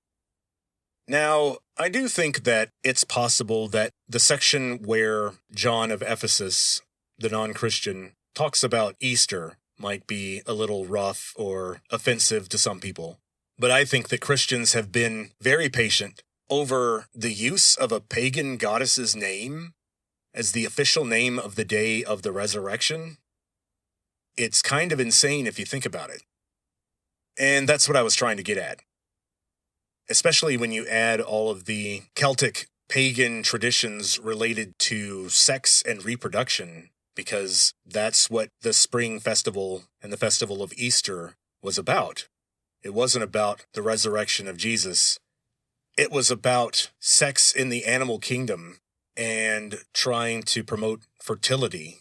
Now, I do think that it's possible that the section where John of Ephesus, the non-Christian, talks about Easter might be a little rough or offensive to some people. But I think that Christians have been very patient over the use of a pagan goddess's name as the official name of the day of the resurrection. It's kind of insane if you think about it. And that's what I was trying to get at. Especially when you add all of the Celtic pagan traditions related to sex and reproduction, because that's what the spring festival and the festival of Easter was about. It wasn't about the resurrection of Jesus. It was about sex in the animal kingdom and trying to promote fertility.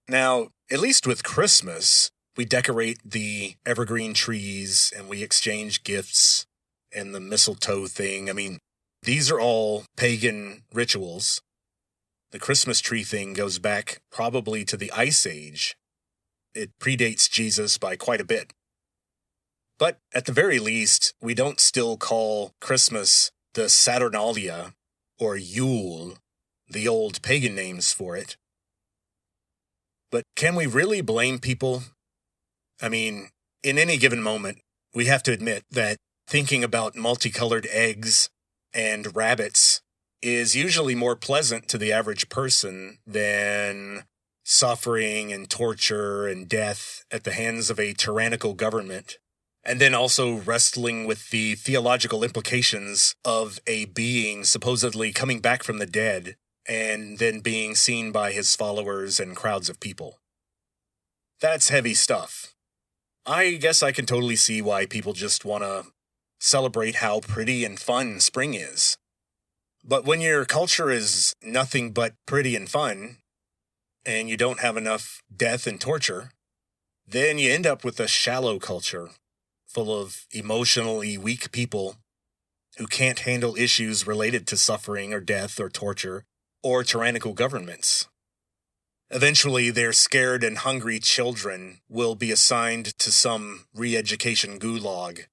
Now, at least with Christmas, we decorate the evergreen trees and we exchange gifts and the mistletoe thing. I mean, these are all pagan rituals. The Christmas tree thing goes back probably to the Ice Age. It predates Jesus by quite a bit. But at the very least, we don't still call Christmas the Saturnalia or Yule, the old pagan names for it. But can we really blame people? I mean, in any given moment, we have to admit that thinking about multicolored eggs and rabbits is usually more pleasant to the average person than suffering and torture and death at the hands of a tyrannical government, and then also wrestling with the theological implications of a being supposedly coming back from the dead and then being seen by his followers and crowds of people. That's heavy stuff. I guess I can totally see why people just want to celebrate how pretty and fun spring is. But when your culture is nothing but pretty and fun, and you don't have enough death and torture, then you end up with a shallow culture full of emotionally weak people who can't handle issues related to suffering or death or torture or tyrannical governments. Eventually, their scared and hungry children will be assigned to some re-education gulag,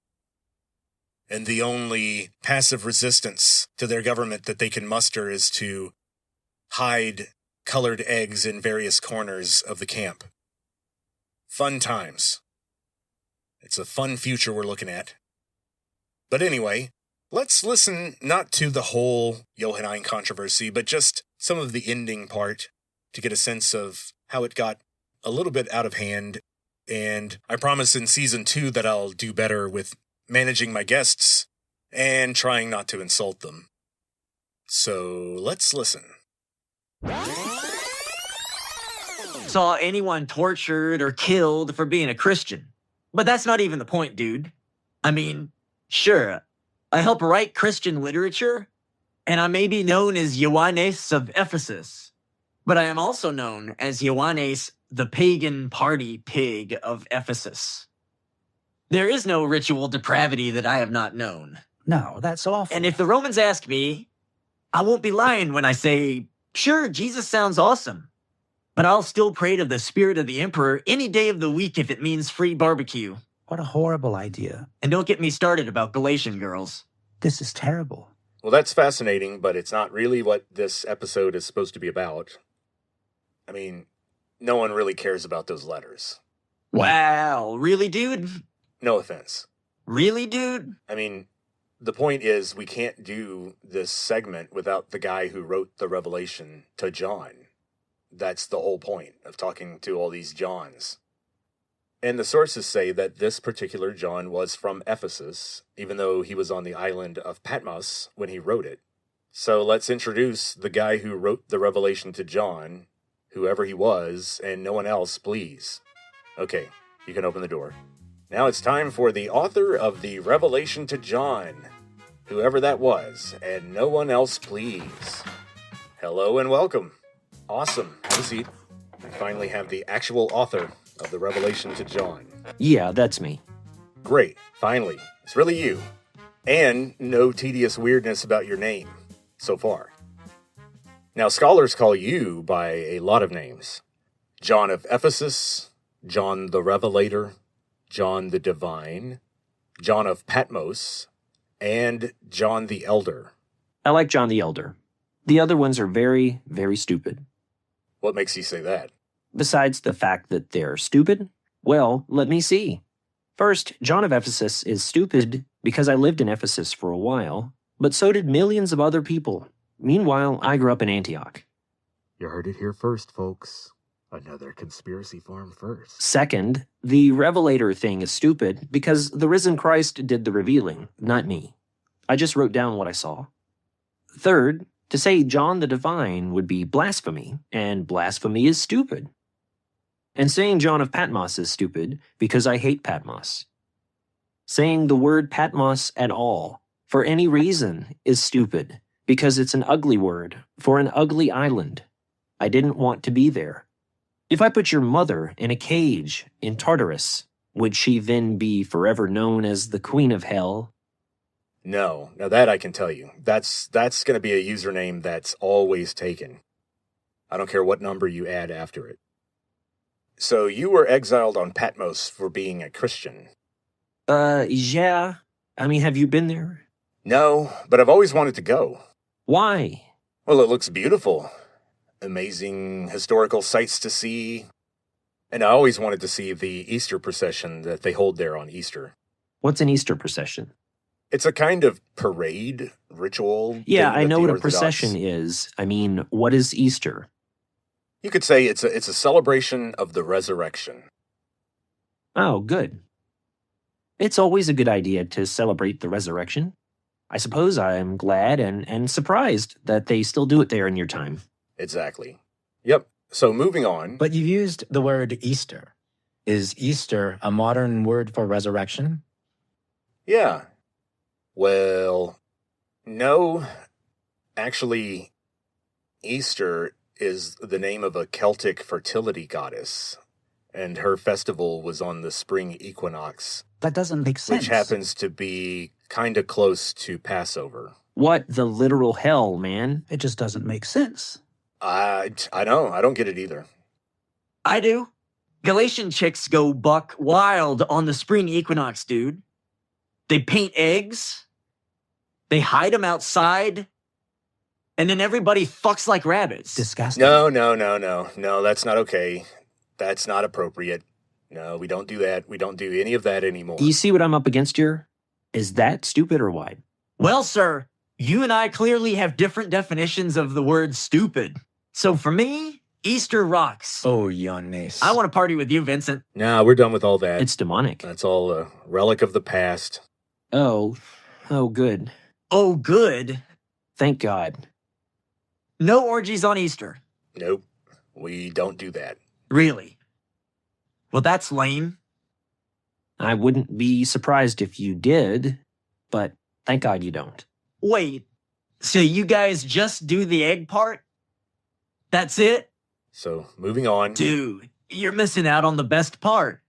and the only passive resistance to their government that they can muster is to hide colored eggs in various corners of the camp. Fun times. It's a fun future we're looking at. But anyway, let's listen not to the whole Johannine controversy, but just some of the ending part to get a sense of how it got a little bit out of hand. And I promise in season 2 that I'll do better with managing my guests and trying not to insult them. So let's listen. Saw anyone tortured or killed for being a Christian. But that's not even the point, dude. I mean, sure, I help write Christian literature, and I may be known as Ioannes of Ephesus, but I am also known as Ioannes, the pagan party pig of Ephesus. There is no ritual depravity that I have not known. No, that's awful. And if the Romans ask me, I won't be lying when I say, sure, Jesus sounds awesome, but I'll still pray to the spirit of the emperor any day of the week if it means free barbecue. What a horrible idea. And don't get me started about Galatian girls. This is terrible. Well, that's fascinating, but it's not really what this episode is supposed to be about. I mean, no one really cares about those letters. Wow, really, dude? No offense. Really, dude? I mean, the point is we can't do this segment without the guy who wrote the Revelation to John. That's the whole point of talking to all these Johns. And the sources say that this particular John was from Ephesus, even though he was on the island of Patmos when he wrote it. So let's introduce the guy who wrote the Revelation to John, whoever he was, and no one else, please. Okay, you can open the door. Now it's time for the author of the Revelation to John, whoever that was, and no one else, please. Hello and welcome. Awesome. Have a seat. I finally have the actual author of the Revelation to John. Yeah, that's me. Great. Finally. It's really you. And no tedious weirdness about your name so far. Now, scholars call you by a lot of names. John of Ephesus, John the Revelator, John the Divine, John of Patmos, and John the Elder. I like John the Elder. The other ones are very, very stupid. What makes you say that? Besides the fact that they're stupid? Well, let me see. First, John of Ephesus is stupid because I lived in Ephesus for a while, but so did millions of other people. Meanwhile, I grew up in Antioch. You heard it here first, folks. Another conspiracy farm first. Second, the Revelator thing is stupid because the risen Christ did the revealing, not me. I just wrote down what I saw. Third, to say John the Divine would be blasphemy, and blasphemy is stupid. And saying John of Patmos is stupid because I hate Patmos. Saying the word Patmos at all, for any reason, is stupid because it's an ugly word for an ugly island. I didn't want to be there. If I put your mother in a cage in Tartarus, would she then be forever known as the Queen of Hell? No. Now that I can tell you. That's going to be a username that's always taken. I don't care what number you add after it. So you were exiled on Patmos for being a Christian. Yeah. I mean, have you been there? No, but I've always wanted to go. Why? Well, it looks beautiful. Amazing historical sights to see. And I always wanted to see the Easter procession that they hold there on Easter. What's an Easter procession? It's a kind of parade ritual. Yeah, thing I that know the what a Orthodox- procession is. I mean, what is Easter? You could say it's a celebration of the resurrection. Oh, good. It's always a good idea to celebrate the resurrection. I suppose I'm glad and surprised that they still do it there in your time. Exactly. Yep. So moving on. But you used the word Easter. Is Easter a modern word for resurrection? Yeah. Well, no. Actually, Easter is the name of a Celtic fertility goddess, and her festival was on the spring equinox. That doesn't make sense. Which happens to be kind of close to Passover. What the literal hell, man? It just doesn't make sense. I know. I don't get it either. I do. Galatian chicks go buck wild on the spring equinox, dude. They paint eggs. They hide them outside. And then everybody fucks like rabbits. Disgusting. No. No, that's not okay. That's not appropriate. No, we don't do that. We don't do any of that anymore. You see what I'm up against here? Is that stupid or what? Well, sir, you and I clearly have different definitions of the word stupid. So for me, Easter rocks. Oh, Yannis. I want to party with you, Vincent. Nah, we're done with all that. It's demonic. That's all a relic of the past. Oh, good. Oh, good. Thank God. No orgies on Easter. Nope. We don't do that. Really? Well, that's lame. I wouldn't be surprised if you did, but thank God you don't. Wait, so you guys just do the egg part? That's it? So, moving on. Dude, you're missing out on the best part.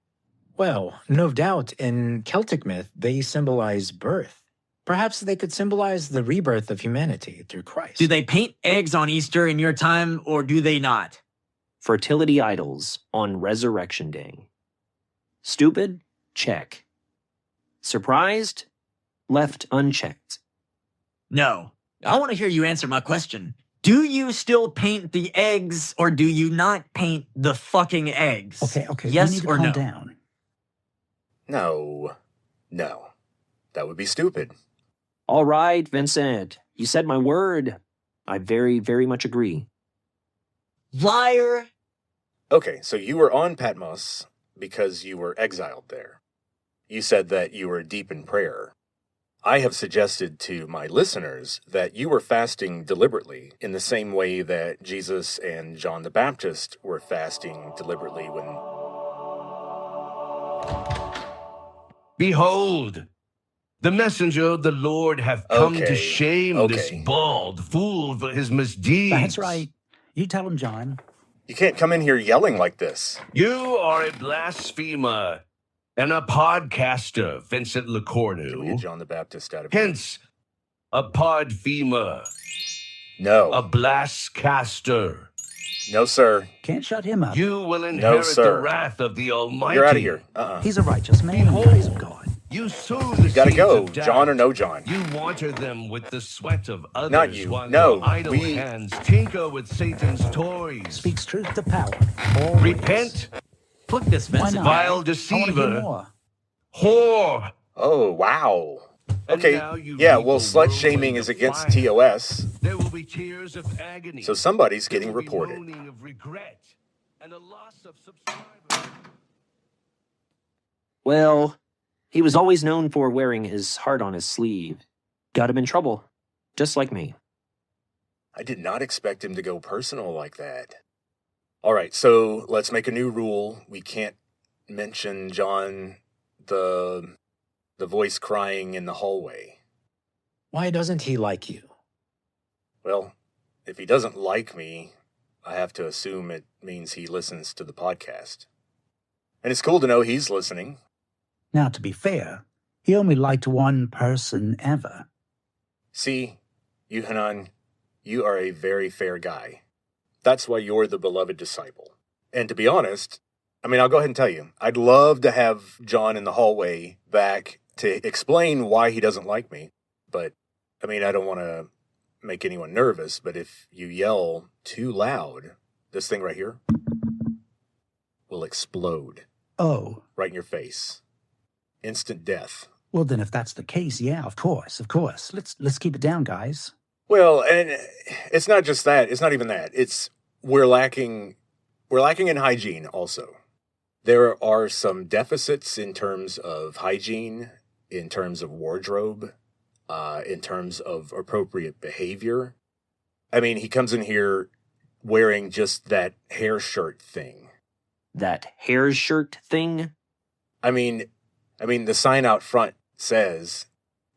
Well, no doubt, in Celtic myth, they symbolize birth. Perhaps they could symbolize the rebirth of humanity through Christ. Do they paint eggs on Easter in your time, or do they not? Fertility idols on Resurrection Day. Stupid? Check. Surprised? Left unchecked. No. I want to hear you answer my question. Do you still paint the eggs, or do you not paint the fucking eggs? Okay. Yes you need to or calm no? down. No. That would be stupid. All right, Vincent. You said my word. I very, very much agree. Liar! Okay, so you were on Patmos because you were exiled there. You said that you were deep in prayer. I have suggested to my listeners that you were fasting deliberately in the same way that Jesus and John the Baptist were fasting deliberately when... Behold, the messenger of the Lord hath come to Okay, shame this bald fool for his misdeeds. That's right. You tell him, John. You can't come in here yelling like this. You are a blasphemer and a podcaster, Vincent Can we get LeCornu. John the Baptist out of here? Hence, a podphemer, No. a blastcaster. No, sir. Can't shut him up. You will inherit the sir. wrath of the Almighty. You're out of here. He's a righteous man in the eyes of God. You sow the You gotta seeds go, of doubt. John or no John. You water them with the sweat of others. Not you. While No, your idle we- hands tinker with Satan's toys. Speaks truth to power. Always. Repent, Fuck this, Why Vincent. not? vile I want to hear deceiver, more. whore. Oh, wow. And Okay, now you yeah, reap well, a slut-shaming whirlwind is of against fire. TOS, There will be tears of agony. so somebody's getting There will be reported. moaning of regret and a loss of subscribers. Well, he was always known for wearing his heart on his sleeve. Got him in trouble, just like me. I did not expect him to go personal like that. All right, so let's make a new rule. We can't mention John, the voice crying in the hallway. Why doesn't he like you? Well, if he doesn't like me, I have to assume it means he listens to the podcast. And it's cool to know he's listening. Now, to be fair, he only liked one person ever. See, Yohanan, you are a very fair guy. That's why you're the beloved disciple. And to be honest, I mean, I'll go ahead and tell you, I'd love to have John in the hallway back to explain why he doesn't like me. But, I mean, I don't want to make anyone nervous, but if you yell too loud, this thing right here will explode. Oh. Right in your face. Instant death. Well, then if that's the case, yeah, of course. Let's keep it down, guys. Well, and it's not just that. It's not even that. It's we're lacking in hygiene also. There are some deficits in terms of hygiene, in terms of wardrobe, in terms of appropriate behavior. I mean, he comes in here wearing just that hair shirt thing. That hair shirt thing? I mean, the sign out front says,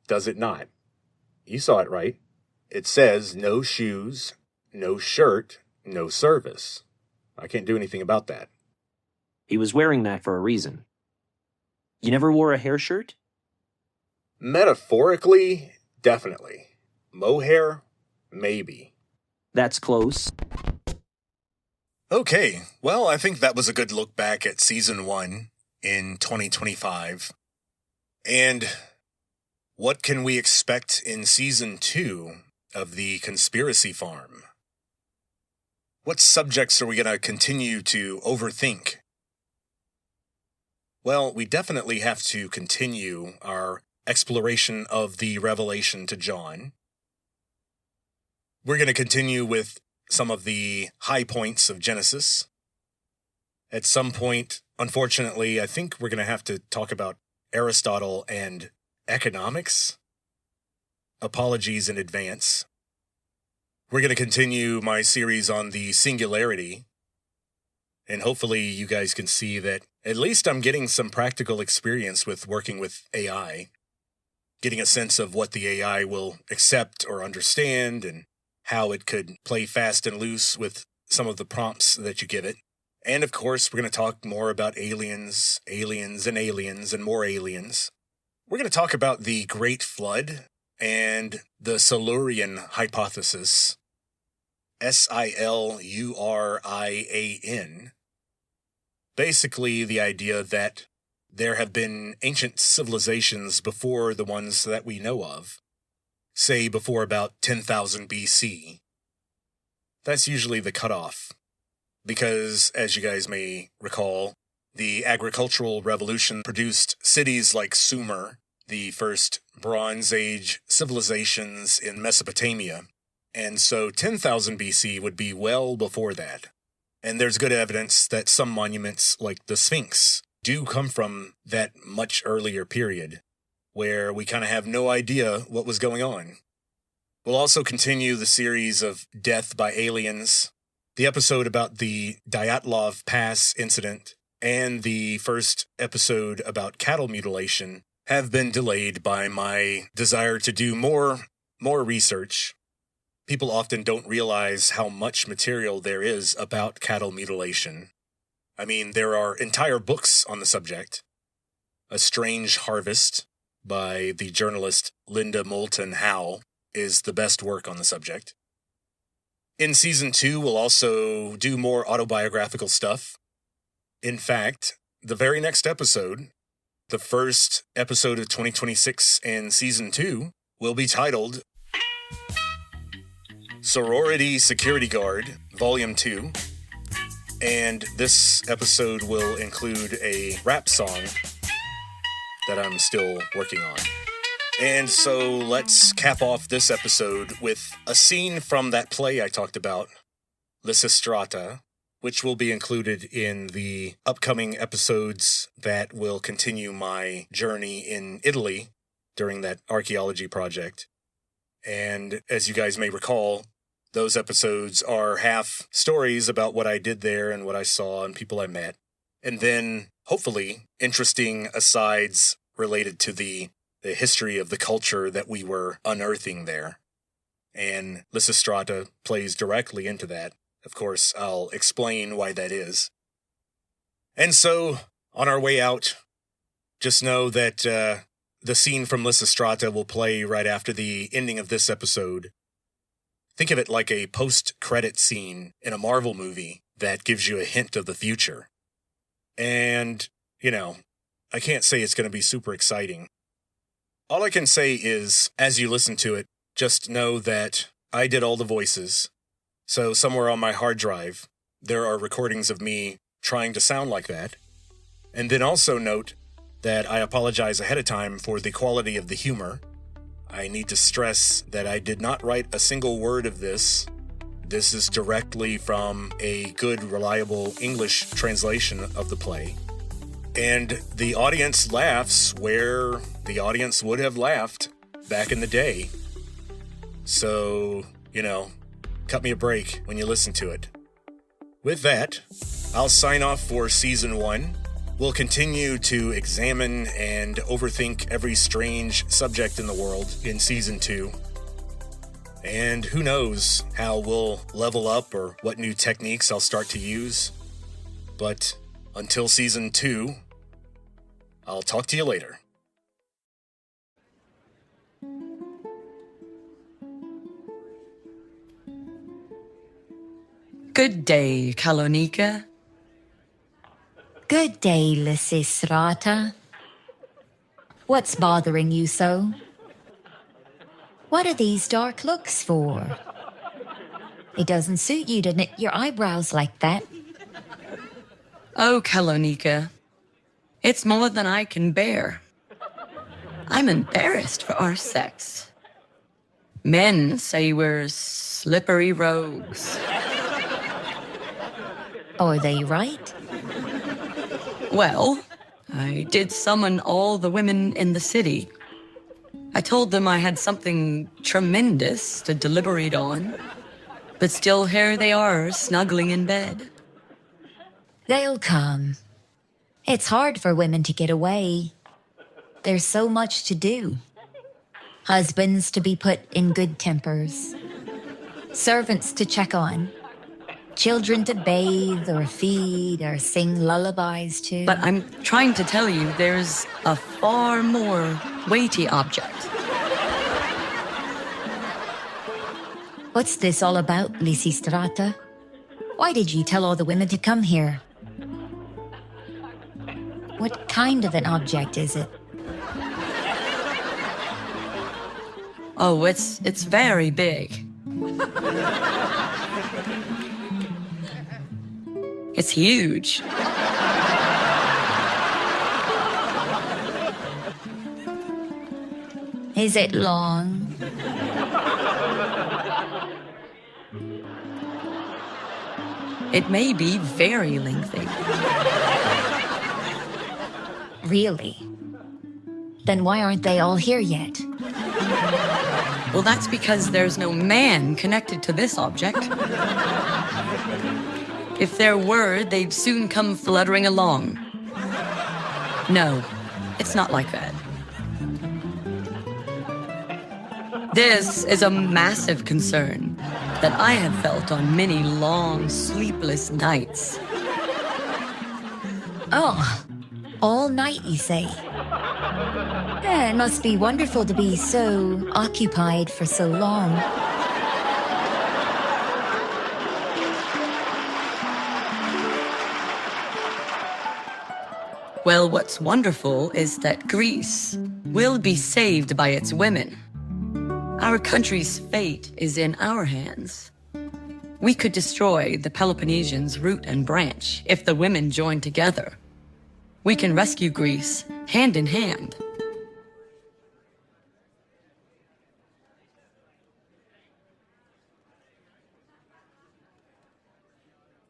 does it not? You saw it, right? It says no shoes, no shirt, no service. I can't do anything about that. He was wearing that for a reason. You never wore a hair shirt? Metaphorically, definitely. Mohair, maybe. That's close. Okay, well, I think that was a good look back at Season 1 in 2025. And what can we expect in Season 2 of the Conspiracy Farm? What subjects are we going to continue to overthink? Well, we definitely have to continue our exploration of the revelation to John. We're going to continue with some of the high points of Genesis. At some point, unfortunately, I think we're going to have to talk about Aristotle and economics. Apologies in advance. We're going to continue my series on the singularity. And hopefully you guys can see that at least I'm getting some practical experience with working with AI. Getting a sense of what the AI will accept or understand and how it could play fast and loose with some of the prompts that you give it. And of course, we're going to talk more about aliens, and more aliens. We're going to talk about the Great Flood and the Silurian hypothesis. Silurian. Basically, the idea that there have been ancient civilizations before the ones that we know of. Say before about 10,000 BC. That's usually the cutoff. Because, as you guys may recall, the agricultural revolution produced cities like Sumer, the first Bronze Age civilizations in Mesopotamia. And so 10,000 BC would be well before that. And there's good evidence that some monuments, like the Sphinx, do come from that much earlier period, where we kind of have no idea what was going on. We'll also continue the series of Death by Aliens, the episode about the Dyatlov Pass incident, and the first episode about cattle mutilation have been delayed by my desire to do more research. People often don't realize how much material there is about cattle mutilation. I mean, there are entire books on the subject. A Strange Harvest by the journalist Linda Moulton Howe is the best work on the subject. In Season 2, we'll also do more autobiographical stuff. In fact, the very next episode, the first episode of 2026 in Season 2, will be titled Sorority Security Guard, Volume 2. And this episode will include a rap song that I'm still working on. And so let's cap off this episode with a scene from that play I talked about, Lysistrata, which will be included in the upcoming episodes that will continue my journey in Italy during that archaeology project. And as you guys may recall, those episodes are half stories about what I did there and what I saw and people I met. And then, hopefully, interesting asides related to the history of the culture that we were unearthing there. And Lysistrata plays directly into that. Of course, I'll explain why that is. And so, on our way out, just know that the scene from Lysistrata will play right after the ending of this episode. Think of it like a post-credit scene in a Marvel movie that gives you a hint of the future. And, I can't say it's going to be super exciting. All I can say is, as you listen to it, just know that I did all the voices. So somewhere on my hard drive, there are recordings of me trying to sound like that. And then also note that I apologize ahead of time for the quality of the humor. I need to stress that I did not write a single word of this. This is directly from a good, reliable English translation of the play. And the audience laughs where the audience would have laughed back in the day. So, cut me a break when you listen to it. With that, I'll sign off for Season 1. We'll continue to examine and overthink every strange subject in the world in Season 2. And who knows how we'll level up or what new techniques I'll start to use. But until Season 2, I'll talk to you later. Good day, Kalonika. Good day, Lysistrata. What's bothering you so? What are these dark looks for? It doesn't suit you to knit your eyebrows like that. Oh, Kalonika. It's more than I can bear. I'm embarrassed for our sex. Men say we're slippery rogues. Are they right? Well, I did summon all the women in the city. I told them I had something tremendous to deliberate on. But still here they are, snuggling in bed. They'll come. It's hard for women to get away. There's so much to do. Husbands to be put in good tempers. Servants to check on. Children to bathe or feed or sing lullabies to. But I'm trying to tell you, there's a far more weighty object. What's this all about, Lysistrata? Why did you tell all the women to come here? What kind of an object is it? Oh, it's very big. It's huge. Is it long? It may be very lengthy. Really? Then why aren't they all here yet? Well, that's because there's no man connected to this object. If there were, they'd soon come fluttering along. No, it's not like that. This is a massive concern that I have felt on many long, sleepless nights. Oh, all night, you say? It must be wonderful to be so occupied for so long. Well, what's wonderful is that Greece will be saved by its women. Our country's fate is in our hands. We could destroy the Peloponnesians' root and branch if the women join together. We can rescue Greece hand in hand.